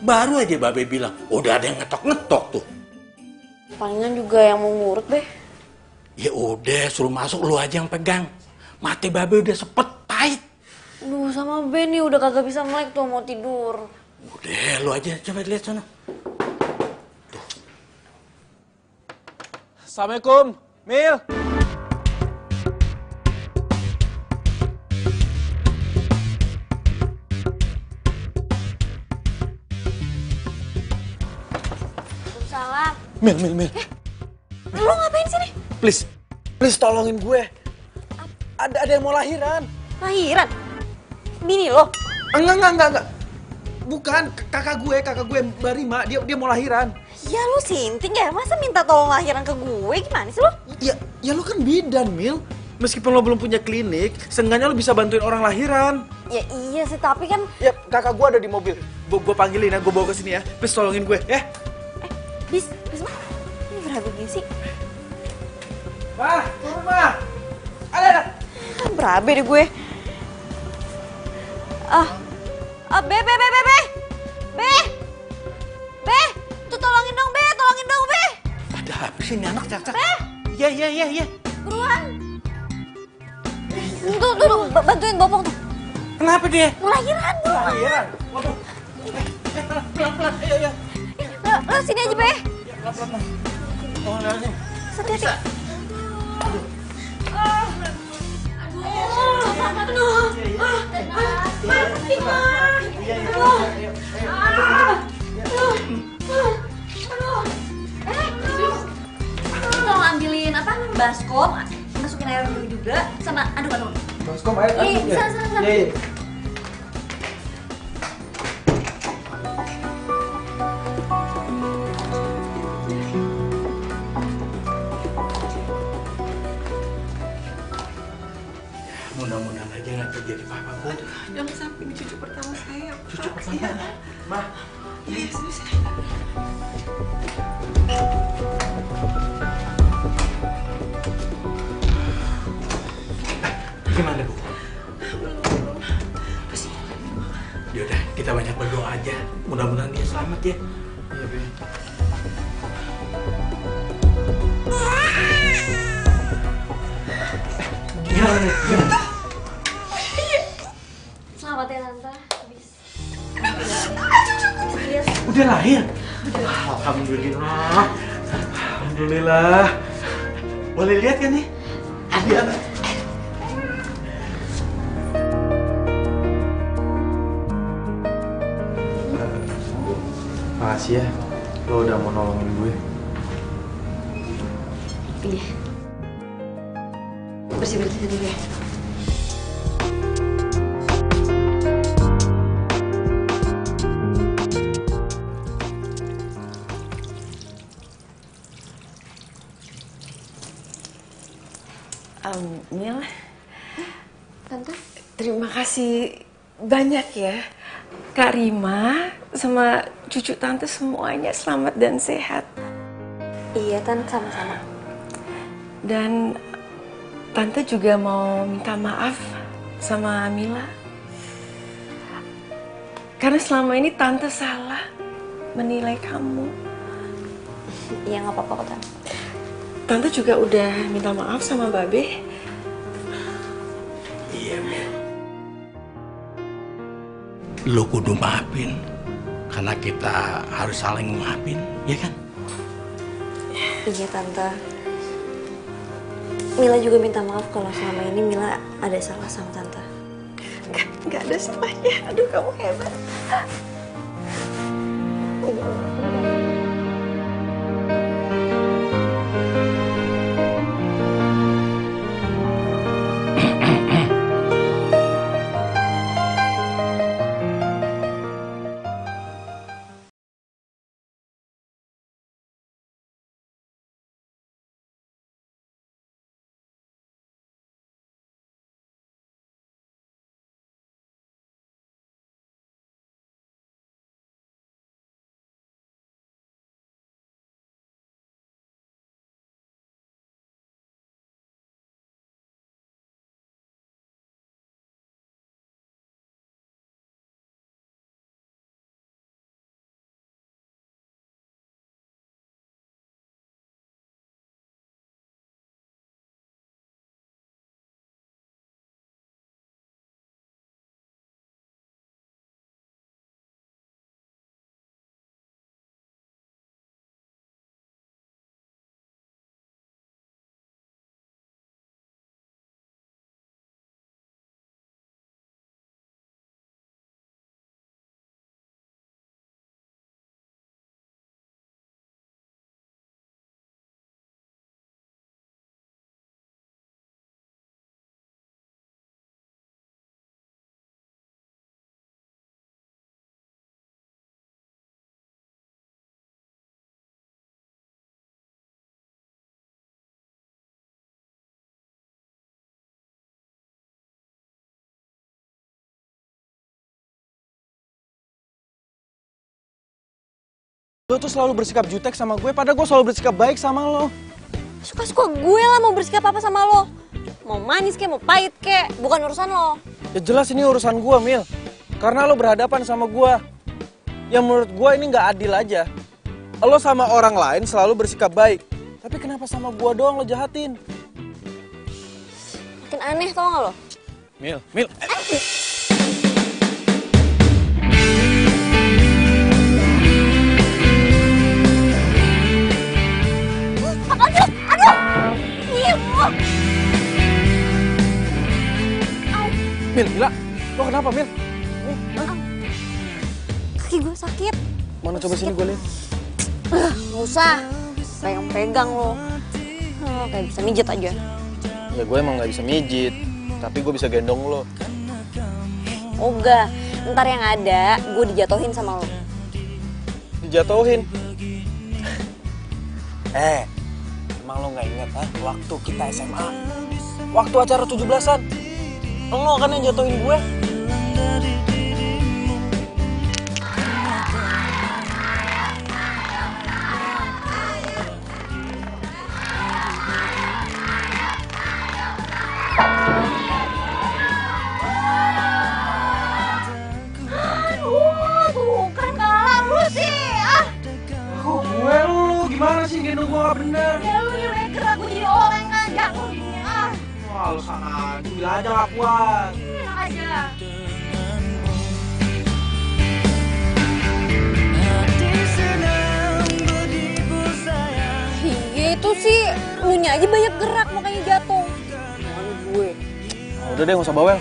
baru aja Babe bilang, udah ada yang ngetok-ngetok tuh. Palingan juga yang mau ngurut, Be. Ya udah, suruh masuk, lu aja yang pegang. Mati Babe udah sepet, pahit. Duh, sama Ben nih udah kagak bisa melek tuh, mau tidur. Udah, lu aja coba lihat sana. Tuh. Assalamualaikum, Mil. Salam. Mil. Lu ngapain sini? Please tolongin gue. Ada yang mau lahiran. Lahiran? Bini lo? Enggak. Bukan, kakak gue Mbak Rima, dia mau lahiran. Ya lu sinting ya, masa minta tolong lahiran ke gue? Gimana sih lo? Ya lu kan bidan, Mil. Meskipun lo belum punya klinik, seenggaknya lo bisa bantuin orang lahiran. Ya iya sih, tapi kan... Ya, kakak gue ada di mobil. Gue panggilin ya, gue bawa ke sini ya. Please tolongin gue, ya. Bis mah? Ini berabe gini sih? Ma, turun, Ma. Ada. Berabe deh gue. Be. Tuh tolongin dong, Be. Ada apa sih ini anak cak-cak? Iya. Buruan. Tuh, bantuin bopong tuh. Kenapa dia? Ngelahiran tuh. Lahiran. Waduh. Pelan-pelan. Ayo. Lo sini aja, Be. Pelan-pelan. Oh, lihat. Hati-hati. Tolong ambilin apa? Baskom, masukin air dulu juga, sama aduk-aduk. Baskom air aduk ya? Sana. Iya. Mudah-mudahan aja nggak terjadi apa-apa, Bu. Jangan sampai ini cucu pertama saya. Cucu pertama. Mah, Iya, serius. Gimana, Bu? Yaudah, kita banyak berdoa aja. Mudah-mudahan dia selamat ya. iya, Be. Gimana nih? Gimana? Selamat ya, Tante. Habis. Udah lahir? Alhamdulillah. Alhamdulillah. Boleh lihat kan nih? Lihat. Makasih ya, lo udah mau nolongin gue. Iya. Bersih-bersih dulu ya. Mil, Tante? terima kasih banyak ya. Kak Rima sama cucu tante semuanya selamat dan sehat. Iya, Tante, sama-sama. Dan tante juga mau minta maaf sama Mila. Karena selama ini tante salah menilai kamu. Iya, nggak apa-apa kok, Tante. Tante juga udah minta maaf sama Babe. Iya, Mel. Lu kudu maafin. Karena kita harus saling maafin, ya kan? Iya, Tante. Mila juga minta maaf kalau selama ini Mila ada salah sama Tante. Gak ada salahnya. Aduh, kamu hebat. Lo tuh selalu bersikap jutek sama gue, padahal gue selalu bersikap baik sama lo. Suka-suka gue lah mau bersikap apa sama lo. Mau manis kek, mau pahit kek, bukan urusan lo. Ya jelas ini urusan gue, Mil. Karena lo berhadapan sama gue. Yang menurut gue ini nggak adil aja. Lo sama orang lain selalu bersikap baik. Tapi kenapa sama gue doang lo jahatin? Makin aneh tau gak lo? Mil, Mil. Aduh, aduh. Iya. Mil, gila. Lo kenapa, Mil? Kaki gue sakit. Mana coba sini gue lihat. Nggak usah. Pegang-pegang lo. Kayak bisa mijet aja. Ya gue emang nggak bisa mijit, tapi gue bisa gendong lo. Oga, ntar yang ada gue dijatuhin sama lo. Dijatuhin. Emang lo nggak inget waktu kita SMA, waktu acara 17-an, lo kan yang jatuhin gue. Tuh, keren banget lu sih. Kok gue lu gimana sih gendong gue gak bener? Ya lu nih udah gerak gue jadi orang ngajak lu gini. Wah lu sana aja, bilang aja gak kuat. Enak aja. Iya itu sih, lu nya aja banyak gerak makanya jatuh. Jangan gue. Udah deh, nggak usah bawel.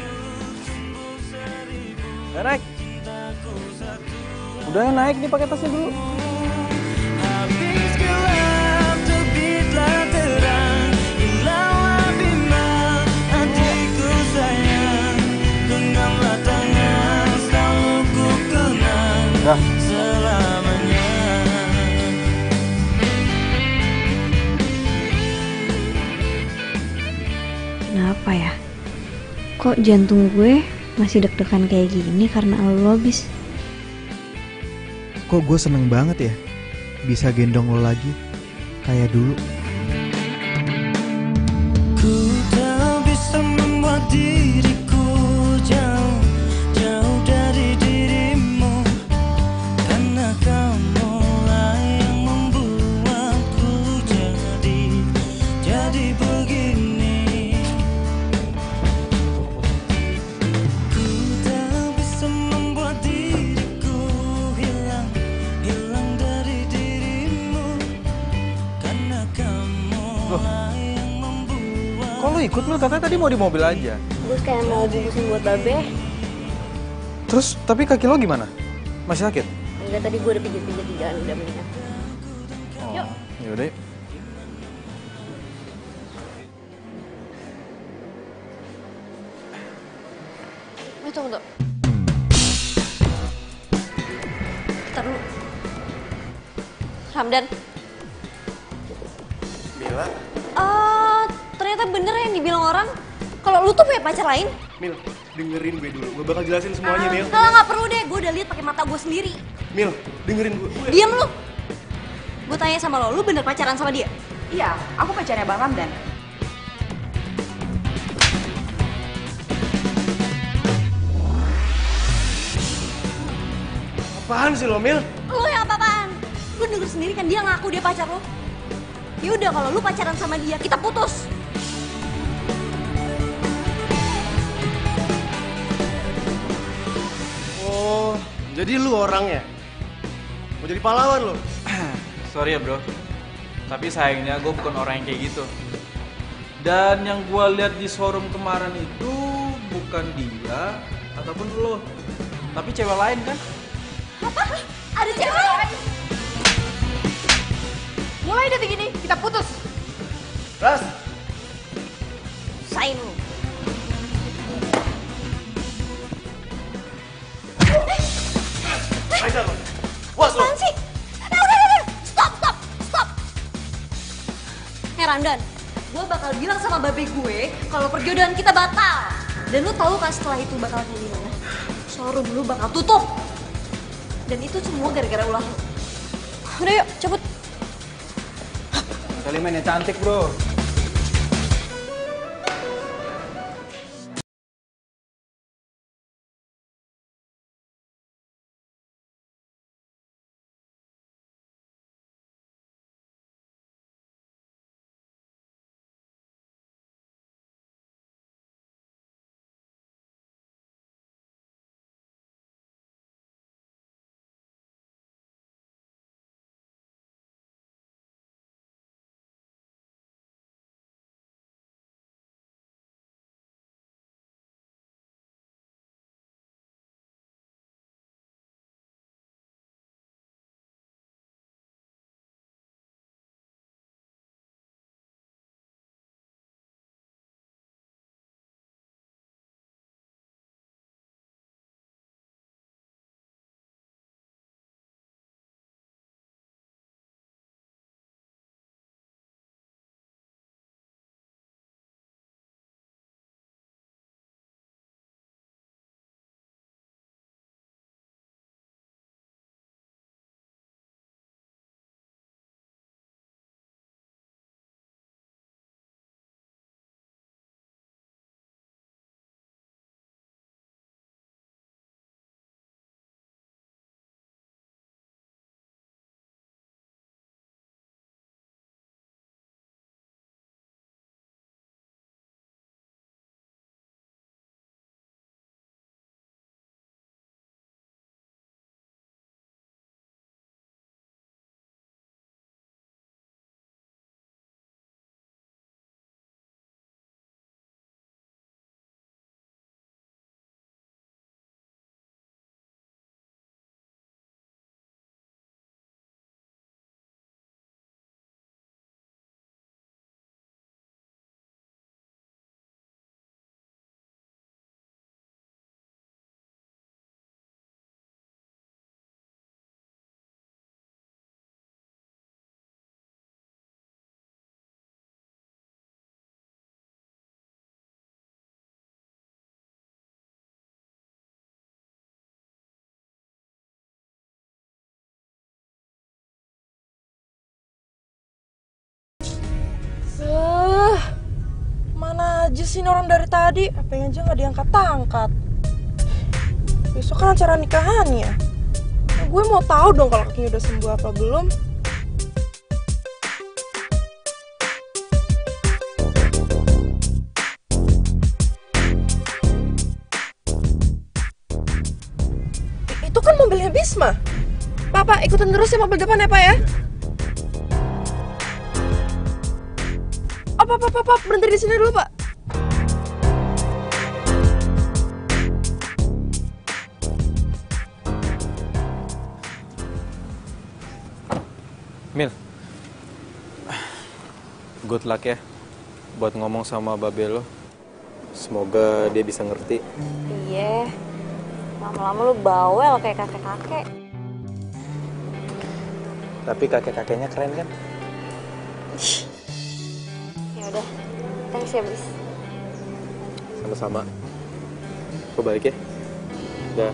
Ya naik. Udah ya naik nih pakai tasnya dulu. Udah. Kenapa ya? Kok jantung gue masih deg-degan kayak gini karena lo bis? Kok gue seneng banget ya bisa gendong lo lagi kayak dulu. Ku tak bisa membuat diriku jauh, jauh dari dirimu, karena kamulah yang membuatku jadi begini. Ku tak bisa membuat diriku hilang, hilang dari dirimu, karena kamulah yang membuat. Kok lu ikut Mil? Katanya tadi mau di mobil aja. Gue kayak mau bungkusin buat babe. Terus tapi kaki lo gimana? Masih sakit? Enggak, tadi gue udah pijit-pijit di jalan, udah mendingan. Yuk. Yaudah yuk. Tunggu. Bentar dulu. Ramdan. Mila, Ternyata bener yang dibilang orang kalau lu tuh punya pacar lain. Mil, dengerin gue dulu. Gue bakal jelasin semuanya, Mil. Kalau nggak perlu deh, gue udah lihat pakai mata gue sendiri. Mil, dengerin gue. Diam lu. Gue tanya sama lo, lu bener pacaran sama dia? Iya, aku pacarnya Bang Ramdan. Apaan sih lo, Mil? Lu yang apa-apaan? Lu denger sendiri kan dia ngaku dia pacar lo. Ya udah kalau lu pacaran sama dia, kita putus. Oh, jadi lu orangnya? Mau jadi pahlawan lo? Sorry ya bro, tapi sayangnya gue bukan orang yang kayak gitu. Dan yang gue lihat di showroom kemarin itu bukan dia ataupun lo, tapi cewek lain kan? Apa? Ada cewek lain? Mulai detik ini kita putus. Ras, Sain lu. ajar lo. Was lo. Apaan sih? Udah. Stop. Ramdan, gue bakal bilang sama babe gue kalau perjodohan kita batal. Dan lu tahu kan setelah itu bakal kayak gimana? Showroom lu bakal tutup. Dan itu semua gara-gara ulah lu. Udah yuk, cabut. Kali mainnya cantik bro. aja sih ini orang dari tadi. HP-nya aja nggak diangkat-angkat. Besok kan acara nikahannya. Nah, gue mau tahu dong kalau kakinya udah sembuh apa belum. Itu kan mobilnya Bisma. Pak, ikutin terus ya mobil depan ya, Pak ya. Pak, berhenti di sini dulu, Pak. Mil, good luck ya buat ngomong sama babe lo. Semoga dia bisa ngerti. Iya, lama-lama lu bawel kayak kakek-kakek. Tapi kakek-kakeknya keren kan? Ya udah, thanks ya bis. Sama-sama. Gue balik ya. Udah.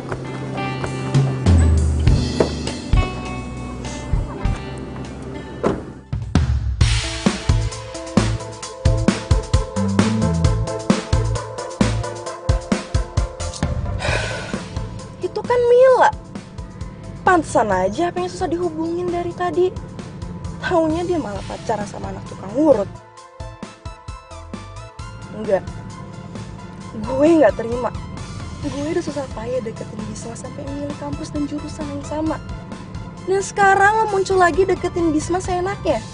Itu kan Mila. Pantesan aja apa yang susah dihubungin dari tadi. Taunya dia malah pacaran sama anak tukang urut. Enggak. Gue nggak terima. Gue udah susah payah deketin Bisma sampai milih kampus dan jurusan yang sama. Dan sekarang lo muncul lagi deketin Bisma seenaknya.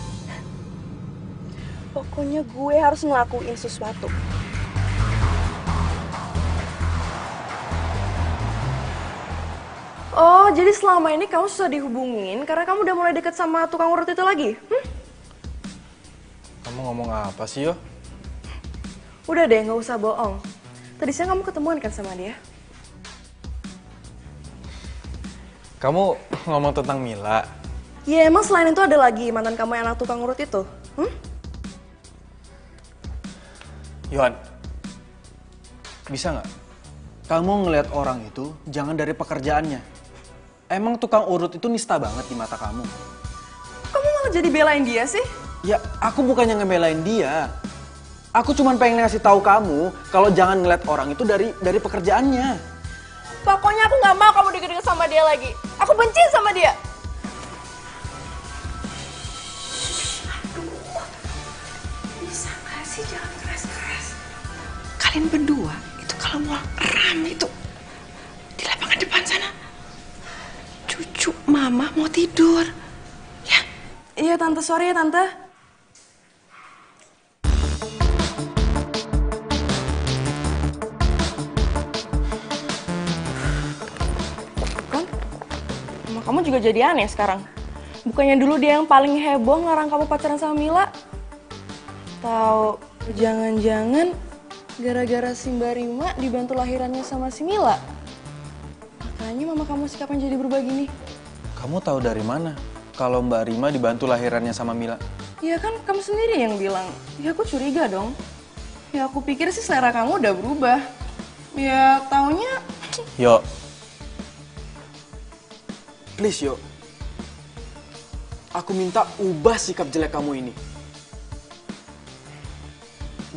Pokoknya gue harus ngelakuin sesuatu. Oh, jadi selama ini kamu susah dihubungin karena kamu udah mulai deket sama tukang urut itu lagi? Kamu ngomong apa sih, Yo? Udah deh, nggak usah bohong. Tadi siang kamu ketemuan kan sama dia? Kamu ngomong tentang Mila. Ya emang selain itu ada lagi mantan kamu yang anak tukang urut itu? Yohan, bisa nggak? Kamu ngelihat orang itu jangan dari pekerjaannya. Emang tukang urut itu nista banget di mata kamu. Kamu malah jadi belain dia sih? Ya, aku bukannya ngebelain dia. Aku cuma pengen ngasih tahu kamu kalau jangan ngeliat orang itu dari pekerjaannya. Pokoknya aku nggak mau kamu deket-deket sama dia lagi. Aku benci sama dia. Bisa gak sih jangan keras-keras? Kalian berdua itu kalau mau rame itu di lapangan depan sana. Cucu mama mau tidur. Ya? Iya tante, sorry ya tante. Kan? Emang kamu juga jadi aneh sekarang. Bukannya dulu dia yang paling heboh ngarang kamu pacaran sama Mila. Tahu jangan-jangan gara-gara si Mbak Rima dibantu lahirannya sama si Mila. Makanya mama kamu sikapnya jadi berubah gini. Kamu tahu dari mana kalau Mbak Rima dibantu lahirannya sama Mila? Ya kan kamu sendiri yang bilang. Ya aku curiga dong. Ya aku pikir sih selera kamu udah berubah. Ya taunya... Yo. Please, Yo. Aku minta ubah sikap jelek kamu ini.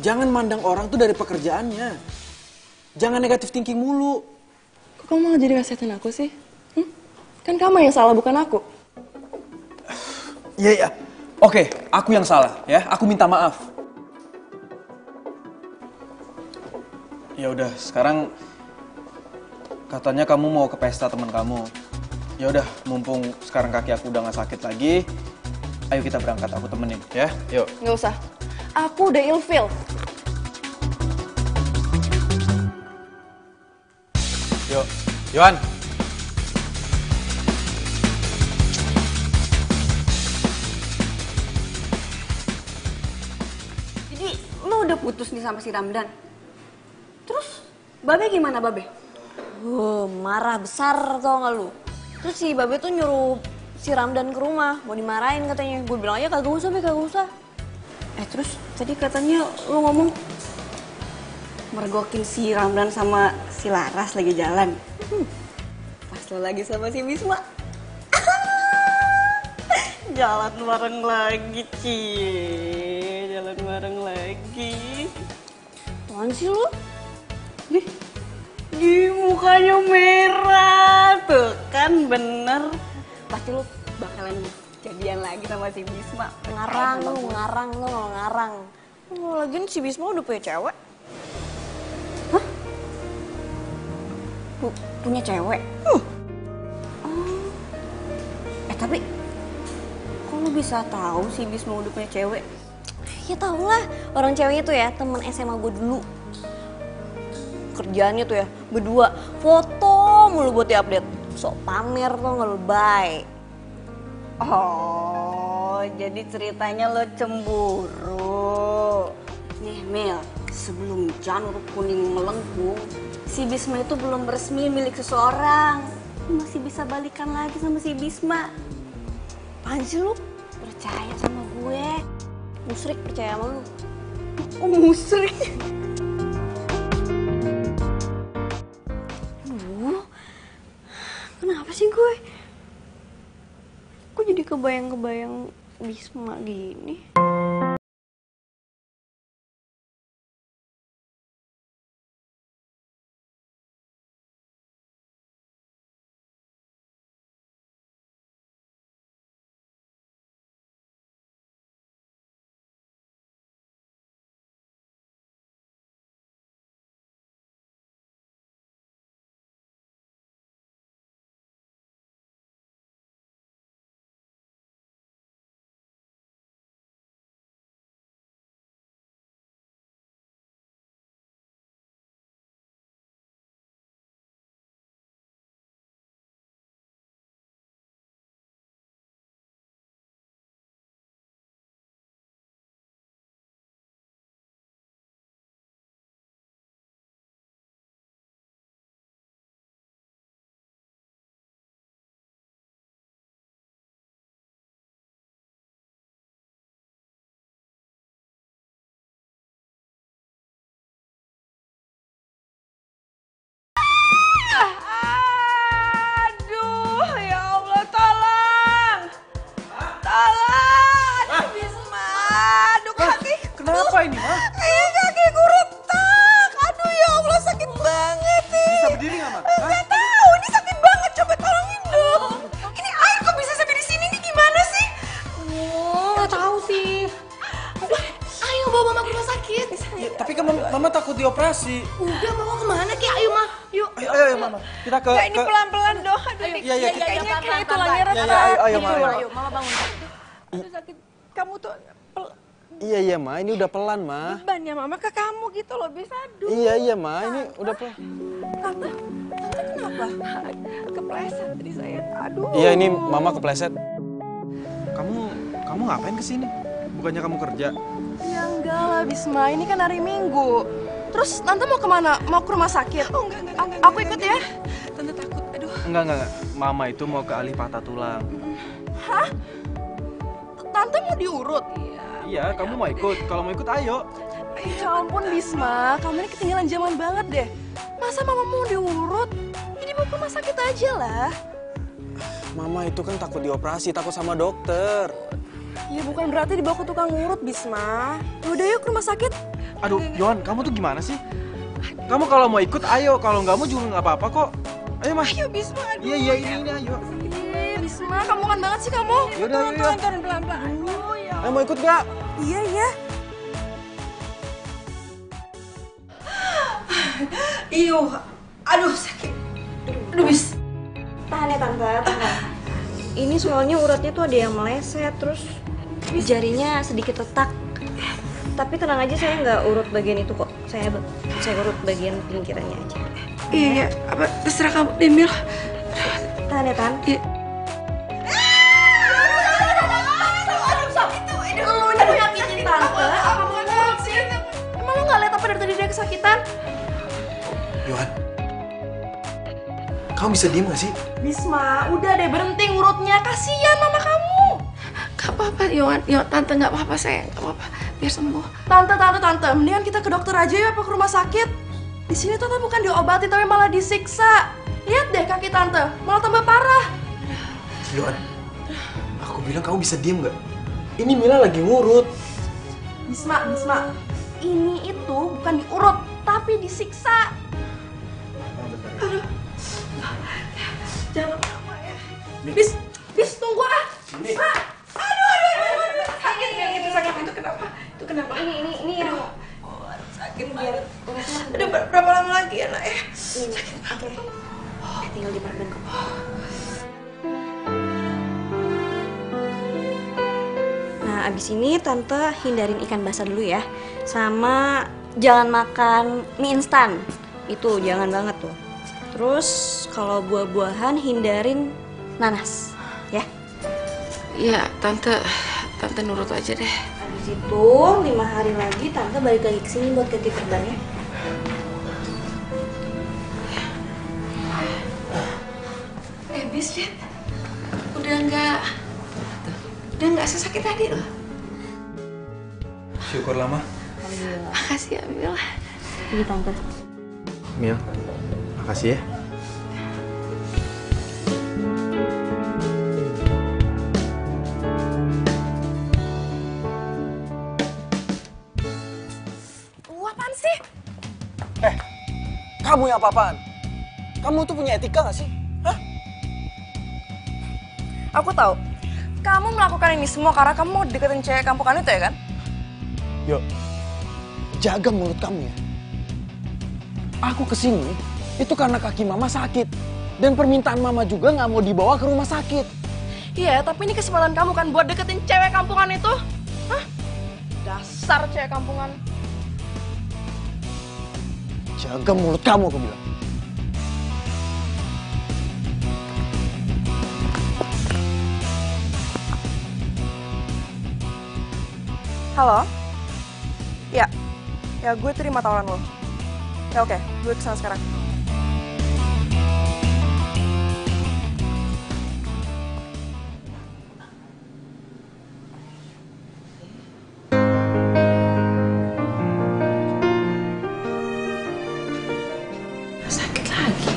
Jangan mandang orang tuh dari pekerjaannya. Jangan negatif thinking mulu. Kok kamu malah jadi nasihatin aku sih? Kan kamu yang salah, bukan aku. Iya. Oke, aku yang salah ya. Aku minta maaf. Ya udah, sekarang katanya kamu mau ke pesta teman kamu. Ya udah, mumpung sekarang kaki aku udah gak sakit lagi, ayo kita berangkat, aku temenin ya. Yuk. Nggak usah. Aku udah ilfeel. Yuk, Yohan. Jadi lu udah putus nih sama si Ramdan. Terus Babe gimana Babe? Marah besar tau gak lu. Terus si Babe tuh nyuruh si Ramdan ke rumah, mau dimarahin katanya. Gue bilang aja kagak usah, kagak usah. Terus tadi katanya lu ngomong mergokin si Ramdan sama si Laras lagi jalan. Pas lo lagi sama si Bisma. Jalan bareng lagi, Cie. Jalan bareng lagi. Apaan sih lu? Di mukanya merah tuh kan bener. Pasti lu bakalan jadian lagi sama si Bisma. Ngarang lu, ngarang. Oh, lagian si Bisma udah punya cewek. Hah? Punya cewek? Oh. Tapi kok lu bisa tahu si Bisma udah punya cewek? Ya tau lah, orang cewek itu ya temen SMA gue dulu. Kerjaannya tuh ya berdua foto mulu buat diupdate. Sok pamer tuh nggak lu baik. Oh, jadi ceritanya lo cemburu. Nih Mel, sebelum janur kuning melengkung, si Bisma itu belum resmi milik seseorang. Lu masih bisa balikan lagi sama si Bisma. Apaan sih lu? Percaya sama gue. Musrik percaya sama lu. Oh, musrik. Aduh, kenapa sih gue? Kok jadi kebayang-kebayang Bisma gini? Aduh, ya Allah, tolong! Tolong! Aduh, Bisma! Aduh, kaki! Kenapa ini, Ma? Kakiku retak! Aduh, ya Allah, sakit banget nih! Bisa berdiri nggak, Ma? Nggak tahu, ini sakit banget. Coba tolongin dong. Ini air kok bisa sampai di sini? Ini gimana sih? Nggak tahu sih. Ayo bawa mama ke rumah sakit. Ya, tapi kan mama takut dioperasi. Udah mama kemana Ki? Ayo mah. Yuk. Ayo, Mama. Kita ke... Ya, ini pelan-pelan dong. Aduh, Iya, kayaknya pelan-pelan. tulangnya retak. Ayo, Mama. Ayo, mama bangun. Aduh, sakit. Kamu tuh Iya, Ma. Ini udah pelan, Ma. beban ya mama ke kamu gitu loh, bisa. Aduh. Iya, Ma. Ini udah pelan. Tante kenapa? Kepleset tadi saya. Aduh. Iya, ini Mama kepleset. Kamu ngapain kesini? Bukannya kamu kerja? Ya enggak lah Bisma, ini kan hari Minggu. Terus Tante mau kemana? Mau ke rumah sakit? Oh enggak. Aku ikut ya. Tante takut, aduh. Enggak. Mama itu mau ke ahli patah tulang. Hah? Tante mau diurut? Iya, kamu mau ikut? Kalau mau ikut, ayo. Ya ampun Bisma, kamu ini ketinggalan zaman banget deh. Masa mama mau diurut? Jadi mau ke rumah sakit aja lah. Mama itu kan takut dioperasi, takut sama dokter. Ya bukan berarti dibawa ke tukang urut Bisma. Udah yuk ke rumah sakit. Aduh, Yohan, kamu tuh gimana sih? Kamu kalau mau ikut, ayo. Kalau nggak mau juga nggak apa-apa kok. Ayo, Mas. Ayo Bisma, aduh. Iya, ini, ayo. Bisma, kamu kan banget sih kamu. Yaudah, yaudah. Turun pelan-pelan. Aduh, ya. Ayo, mau ikut nggak? Iya. Iuh, aduh sakit. Aduh bis. Tahan ya Tante. Ini soalnya uratnya tuh ada yang meleset, terus jarinya sedikit retak. Tapi tenang aja, saya nggak urut bagian itu kok. Saya urut bagian pinggirannya aja. Iya, apa terserah kamu, Demil. Tahan ya Tan. Iya. Aduh sakit tuh. Lu udah nyakitin Tante. Apa mau ngurut sih? Emang lu nggak lihat apa dari tadi dia kesakitan? Yohan, kamu bisa diem gak sih? Bisma, udah deh berhenti ngurutnya. Kasihan mama kamu. Gak apa-apa, Tante gak apa-apa sayang, gak apa-apa, biar sembuh. Tante, mendingan kita ke dokter aja ya, apa ke rumah sakit. Di sini Tante bukan diobati tapi malah disiksa. Lihat deh kaki Tante, malah tambah parah. Yohan, aku bilang kamu bisa diem gak? Ini Mila lagi ngurut. Bisma, ini itu bukan diurut, tapi disiksa. Aduh. Jangan lama ya. Bis tunggu ah. Aduh. Sakit itu kenapa? Itu kenapa? Ini Sakit biar. Aduh, berapa lama lagi ya, Nak ya? Sakit banget. tinggal di perban kok. Nah, abis ini Tante hindarin ikan basah dulu ya. Sama jangan makan mie instan. Itu jangan banget tuh. Terus kalau buah-buahan hindarin nanas, ya. Iya, Tante nurut aja deh. Habis itu 5 hari lagi Tante balik lagi ke sini buat ganti perbannya. Bis, lihat. Udah nggak sesakit tadi loh. Syukurlah, Ma. Makasih ya, Mil. Ini Tante. Mil, makasih ya. Apaan sih? Kamu yang apa-apaan? Kamu tuh punya etika gak sih? Hah? Aku tahu. Kamu melakukan ini semua karena kamu mau deketin cewek kampungan itu ya kan? Yo, jaga mulut kamu ya. Aku kesini itu karena kaki mama sakit. Dan permintaan mama juga gak mau dibawa ke rumah sakit. Iya, tapi ini kesempatan kamu kan buat deketin cewek kampungan itu. Hah? Dasar cewek kampungan. Jaga mulut kamu, aku bilang. Halo? Ya gue terima tawaran lo. Ya oke, gue kesana sekarang. Sakit lagi.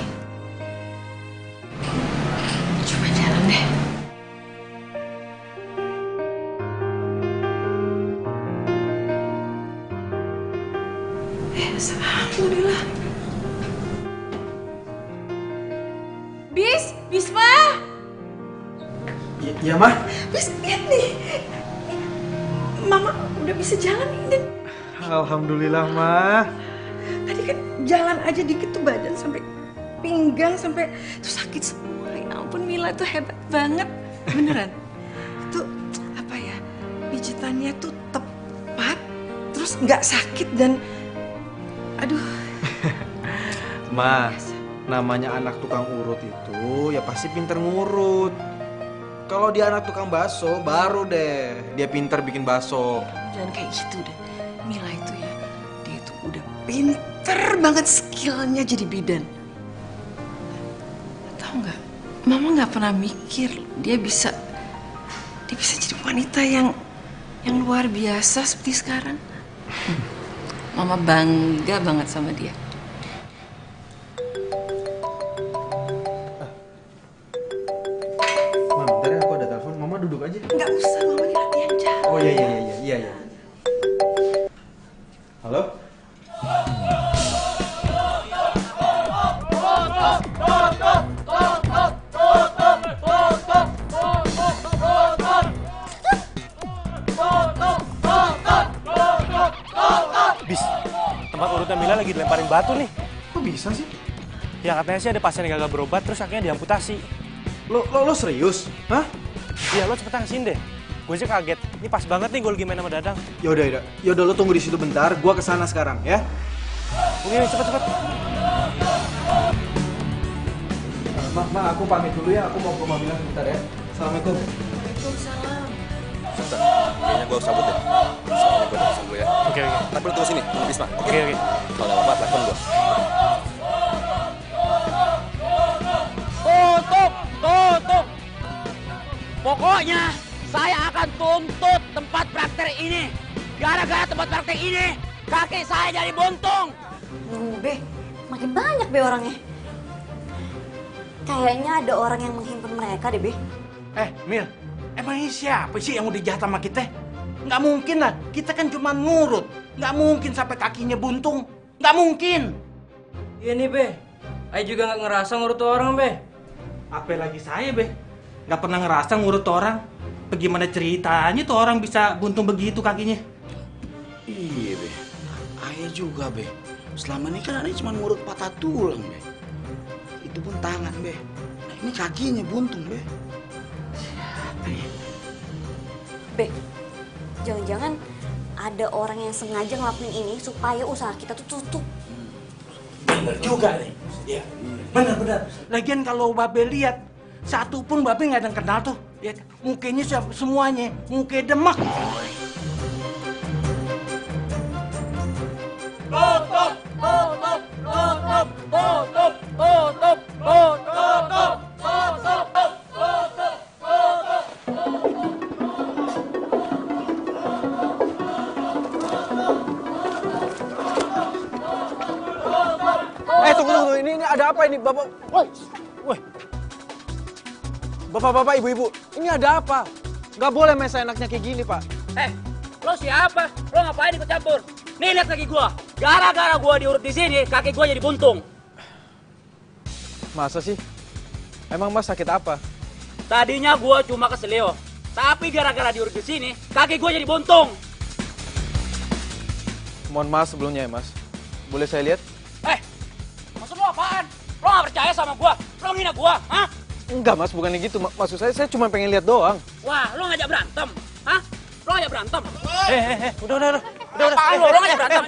Coba jalan deh. Alhamdulillah. Bisma! Iya, Ma. Bis, lihat nih. Mama udah bisa jalan nih. Alhamdulillah, Ma. Tadi kan jalan aja dikit tuh badan sampai pinggang sampai tuh sakit semua. Ya ampun, Mila tuh hebat banget. Beneran. Itu apa ya? Pijitannya tuh tepat, terus nggak sakit dan aduh. Ma, namanya anak tukang urut itu ya pasti pinter ngurut. Kalau dia anak tukang bakso, baru deh dia pinter bikin bakso. Jangan kayak gitu deh. Mila itu ya, dia itu udah pinter banget skillnya jadi bidan. Tahu nggak? Mama nggak pernah mikir dia bisa jadi wanita yang luar biasa seperti sekarang. Mama bangga banget sama dia. Ma, bentar ya, aku ada telepon. Mama duduk aja. Nggak usah, Mama ini latihan jalan. Oh iya. Halo? Bis, tempat urutnya Mila lagi dilemparin batu nih. Kok bisa sih? Ya katanya sih ada pasien yang gagal berobat terus akhirnya diamputasi. Lo serius? Hah? Iya, lo cepetan kesini deh. Gue aja kaget. Ini pas banget nih gue lagi main sama Dadang. Yaudah lo tunggu di situ bentar. Gua kesana sekarang ya. Oke, cepet. Ma, aku pamit dulu ya. Aku mau ke rumah Mila sebentar ya. Assalamualaikum. Sebentar, kayaknya gue harus cabut deh. Soalnya gue udah dulu ya. Oke. Tapi lu tunggu sini, tunggu Bisma. Oke. Kalau nggak apa-apa, telepon gue. Tutup! Pokoknya saya akan tuntut tempat praktek ini. Gara-gara tempat praktek ini, kaki saya jadi buntung. Be, makin banyak be orangnya. Kayaknya ada orang yang menghimpun mereka deh, Be. Mil, emang ini siapa sih yang udah jahat sama kita? Nggak mungkin lah, kita kan cuma ngurut. Nggak mungkin sampai kakinya buntung. Nggak mungkin. Iya nih, Be. Ayo juga nggak ngerasa ngurut orang, Be. Apalagi saya, Be. Nggak pernah ngerasa ngurut orang. Bagaimana ceritanya tuh orang bisa buntung begitu kakinya? Iya, Be. Ayah juga, Be. Selama ini kan Ayah cuma ngurut patah tulang, Be. Itu pun tangan, Be. Nah, ini kakinya buntung, Be. Siapa ya? Be, jangan-jangan ada orang yang sengaja ngelakuin ini supaya usaha kita tuh tutup. Bener juga nih. Iya. Bener-bener. Lagian kalau Babe lihat, satu pun Babe nggak ada yang kenal tuh. Ya, mukanya semuanya, muka demak. Tunggu. Ini ada apa ini, Bapak? Woi. Bapak-bapak, ibu-ibu, ini ada apa? Nggak boleh main seenaknya kayak gini, Pak. Lo siapa? Lo ngapain ikut campur? Nih lihat kaki gua. Gara-gara gua diurut di sini, kaki gua jadi buntung. Masa sih? Emang Mas sakit apa? Tadinya gua cuma keselio, tapi gara-gara diurut di sini, kaki gua jadi buntung. Mohon maaf sebelumnya ya, Mas. Boleh saya lihat? Maksud lo apaan? Lo nggak percaya sama gua? Lo menghina gua? Hah? Enggak, Mas, bukannya gitu. Maksud saya cuma pengen lihat doang. Wah, lo ngajak berantem? Hah? Lo ngajak berantem? Udah. Apaan lo? Lo ngajak berantem?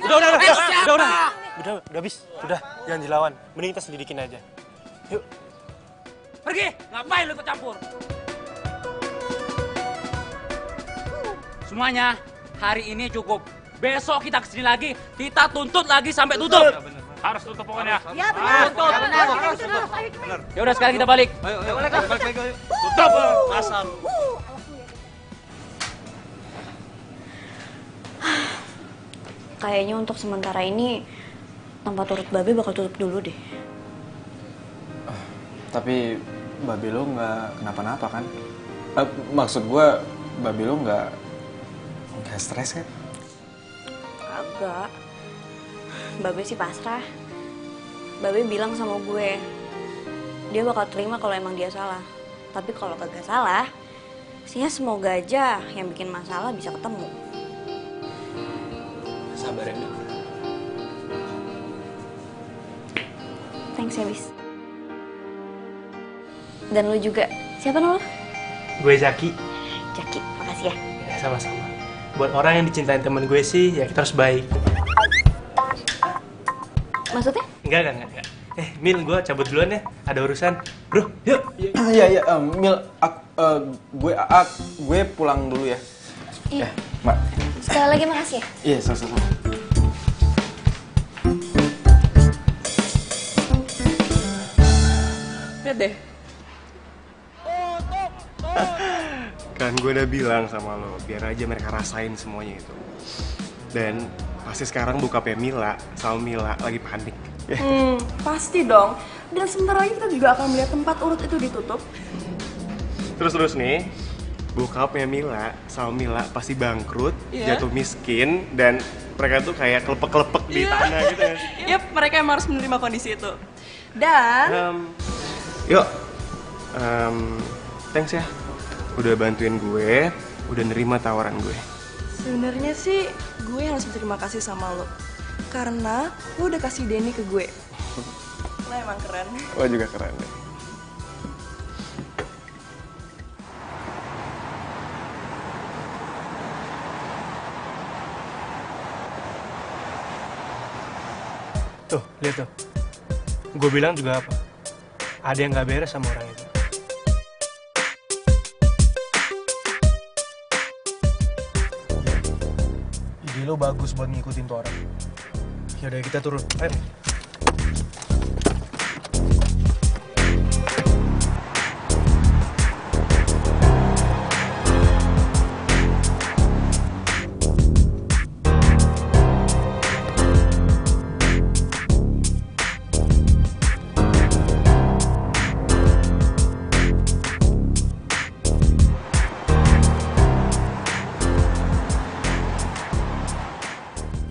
Udah, bis. Udah, jangan dilawan. Mending kita selidikin aja. Yuk. Pergi! Ngapain lo ikut campur? Semuanya, hari ini cukup. Besok kita kesini lagi, kita tuntut lagi sampai tutup. Harus tutup pokoknya. Ya benar. Ya udah sekarang kita balik. Ayo, balik. Tutup. Asal. Kayaknya untuk sementara ini tempat urut Babe bakal tutup dulu deh. Tapi Babe lo nggak kenapa-napa kan? Maksud gue, Babe lo nggak stres kan? Agak. Babe sih pasrah. Babe bilang sama gue, dia bakal terima kalau emang dia salah. Tapi kalau kagak salah, sihnya semoga aja yang bikin masalah bisa ketemu. Sabar ya, Mil. Thanks ya, Bis. Dan lu juga. Siapa nama lu? Gue Zaki. Jaki, makasih ya. Ya, sama-sama. Buat orang yang dicintain temen gue sih, ya kita harus baik. Maksudnya? Enggak. Mil, gue cabut duluan ya. Ada urusan. Bro, yuk. Iya, Mil, gue pulang dulu ya. Iya. Mbak. Sekali lagi makasih ya. Iya, sama-sama. Lihat deh. Kan gue udah bilang sama lo, biar aja mereka rasain semuanya itu. Dan pasti sekarang bokapnya Mila sama Mila lagi panik. Pasti dong. Dan sebentar lagi kita juga akan melihat tempat urut itu ditutup. Terus nih, bokapnya Mila sama Mila pasti bangkrut, jatuh miskin, dan mereka tuh kayak kelepek-kelepek di tanah gitu ya. Yap, mereka emang harus menerima kondisi itu. Dan Thanks ya, udah bantuin gue, udah nerima tawaran gue. sebenarnya sih gue harus berterima kasih sama lo. Karena lo udah kasih Denny ke gue. Lo emang keren. Lo juga keren deh. Tuh, lihat tuh. Gue bilang juga apa? Ada yang gak beres sama orang itu. Ide lo bagus buat ngikutin tuh orang. Yaudah, kita turun. Ayo.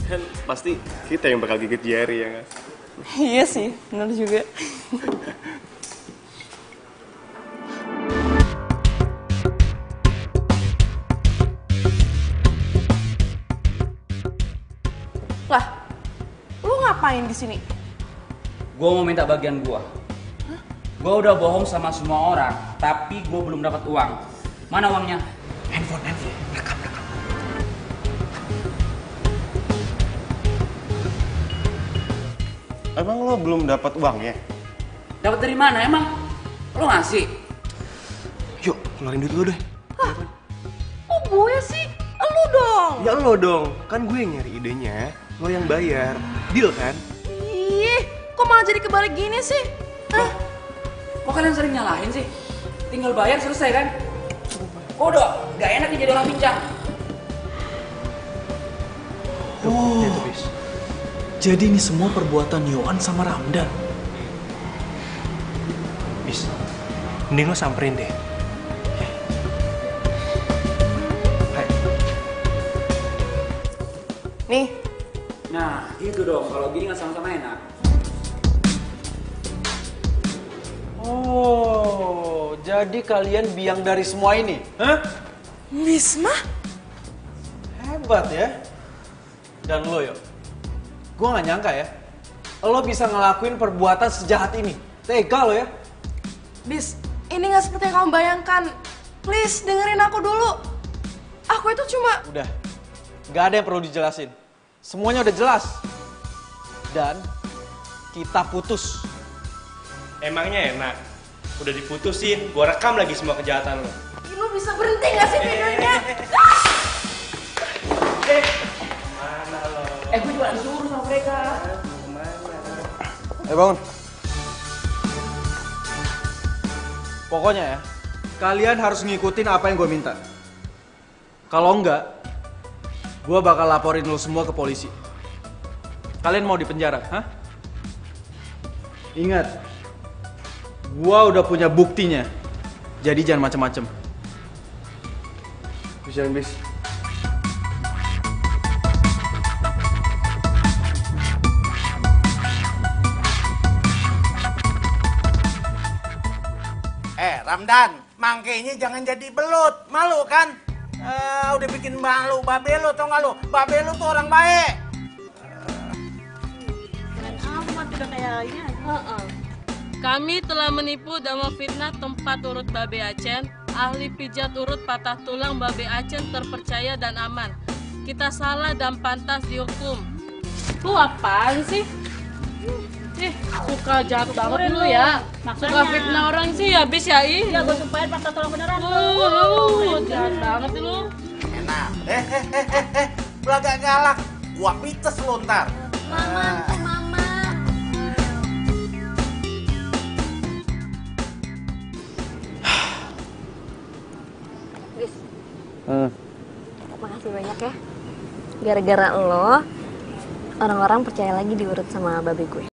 Kan pasti kita yang bakal gigit jari ya kan? Iya sih, bener juga. Lah, lu ngapain di sini? Gue mau minta bagian gue. Gue udah bohong sama semua orang, tapi gue belum dapat uang. Mana uangnya? Handphone, rekam. Emang lo belum dapat uangnya? Dapat dari mana emang? Lo ngasih? Yuk, keluarin duit lo deh. Oh gue sih? Lu dong. Ya lo dong, kan gue yang nyari idenya, lo yang bayar. Deal kan? Ih, kok malah jadi kebalik gini sih? Hah? Kok kalian sering nyalahin sih? Tinggal bayar selesai kan? Kok udah gak enak nih jadi orang pincang? Oh, jadi ini semua perbuatan Yohan sama Ramdan. Bis, mending lo samperin deh. Nih. Nah, gitu dong. Kalau gini nggak sama-sama enak. Oh, jadi kalian biang dari semua ini? Hah? Bisma? Hebat ya. Dan lo yo, gue gak nyangka ya, lo bisa ngelakuin perbuatan sejahat ini. Tega lo ya. Bis, ini gak seperti yang kamu bayangkan. Please, dengerin aku dulu. Aku itu cuma... Udah, gak ada yang perlu dijelasin. Semuanya udah jelas. Dan kita putus. Emangnya enak? Udah diputusin, gue rekam lagi semua kejahatan lo. Lu bisa berhenti gak sih videonya? Gue juga disuruh sama mereka. Bangun. Pokoknya ya, kalian harus ngikutin apa yang gue minta. Kalau enggak, gue bakal laporin lo semua ke polisi. Kalian mau dipenjara, hah? Ingat, gue udah punya buktinya. Jadi jangan macem-macem. Bisa bis. Ramdan, mangkenya jangan jadi belut, malu kan? Udah bikin malu babe lu, tau gak lu? Babe lu tuh orang baik. Amat udah kayak ini aja. Kami telah menipu dan memfitnah tempat urut Babe Acen. Ahli pijat urut patah tulang Babe Acen terpercaya dan aman. Kita salah dan pantas dihukum. Lu apaan sih? Suka jahat banget lu ya. Suka fitnah orang sih habis ya ih. Ya gue sumpahin patah tulang beneran lu. Jahat banget lu. Enak. Lu agak galak. Gua pites lu ntar. Mama. Gis, makasih banyak ya. Gara-gara lo, orang-orang percaya lagi diurut sama babe gue.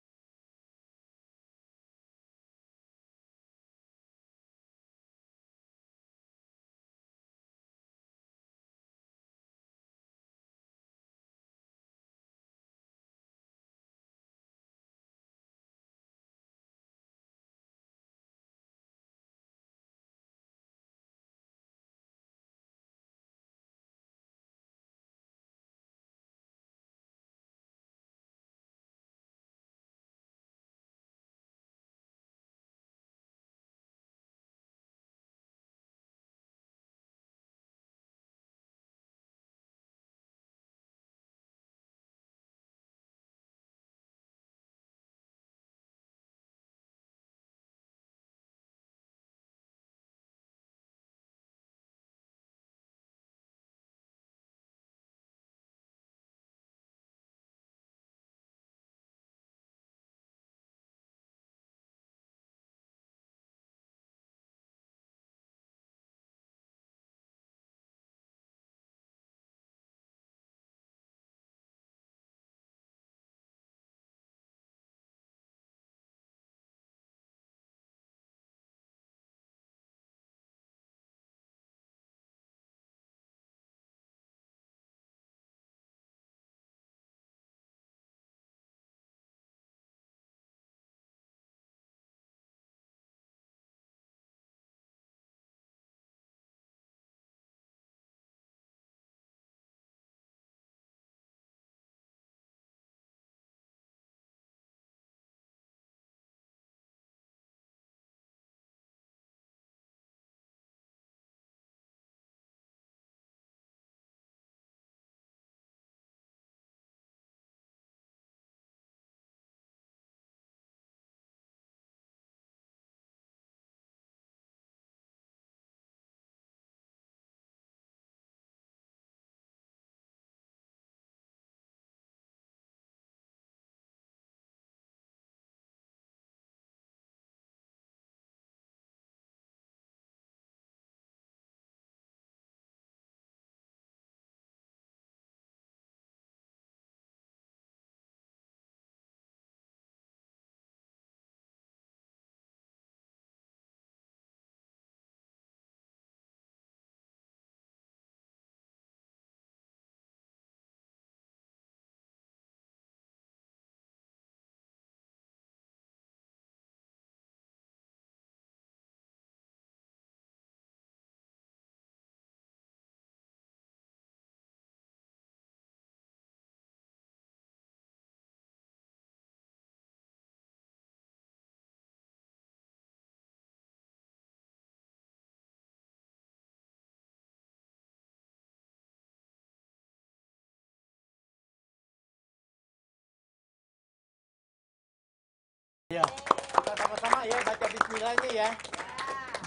ya.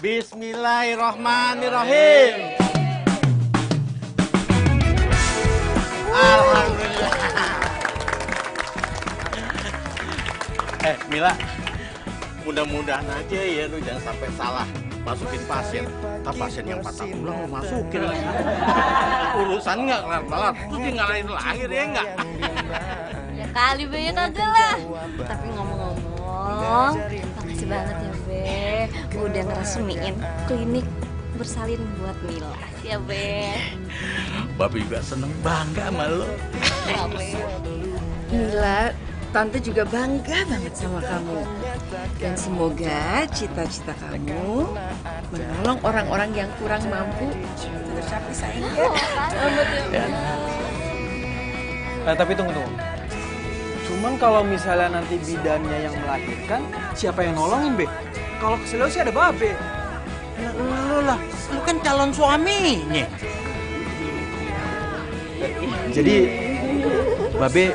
Bismillahirrahmanirrahim. Alhamdulillah. Mila, mudah-mudahan aja ya lu jangan sampai salah masukin pasien. Ntar pasien yang patah tulang lu masukin lagi. Urusan nggak kelar-kelar, terus dia ngalahin lahir ya nggak? Ya kali Be, ya kagak lah. Tapi ngomong-ngomong, makasih banget ya Be, udah ngeresmiin klinik bersalin buat Mila. Ya Be. Babi juga seneng bangga sama lo. Mila, Tante juga bangga banget sama kamu. Dan semoga cita-cita kamu menolong orang-orang yang kurang mampu tercapai sayang. Tapi tunggu. Cuman kalau misalnya nanti bidannya yang melahirkan, siapa yang nolongin, Be? Kalau kesel sih ada Babe. Lu lah, lu kan calon suaminya. Jadi Babe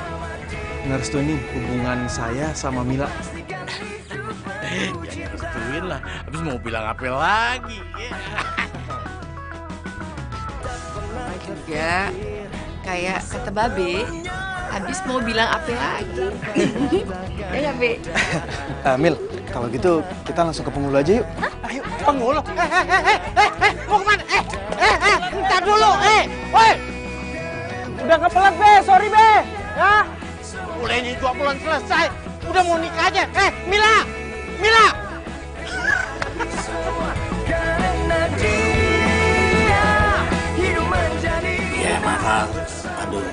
ngerestuin nih hubungan saya sama Mila. Ya ngerestuin lah, habis mau bilang apa lagi? Juga kayak kata Babe, habis mau bilang apa lagi? Ya nggak, Be? Mil, kalau gitu kita langsung ke penghulu aja yuk. Ayo, penghulu. Mau kemana? Ntar dulu, woi. Udah kepelet, Be. Sorry, Be. Ya. Mulainya juga belum selesai. Udah mau nikah aja. Mila. Ya, maaf. Aduh.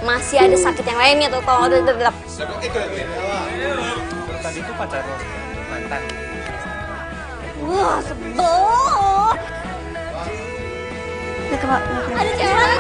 Masih ada sakit yang lainnya tuh, tolong udah. Tadi itu pacar lo, mantan. Wah, sebel. Ada cewek.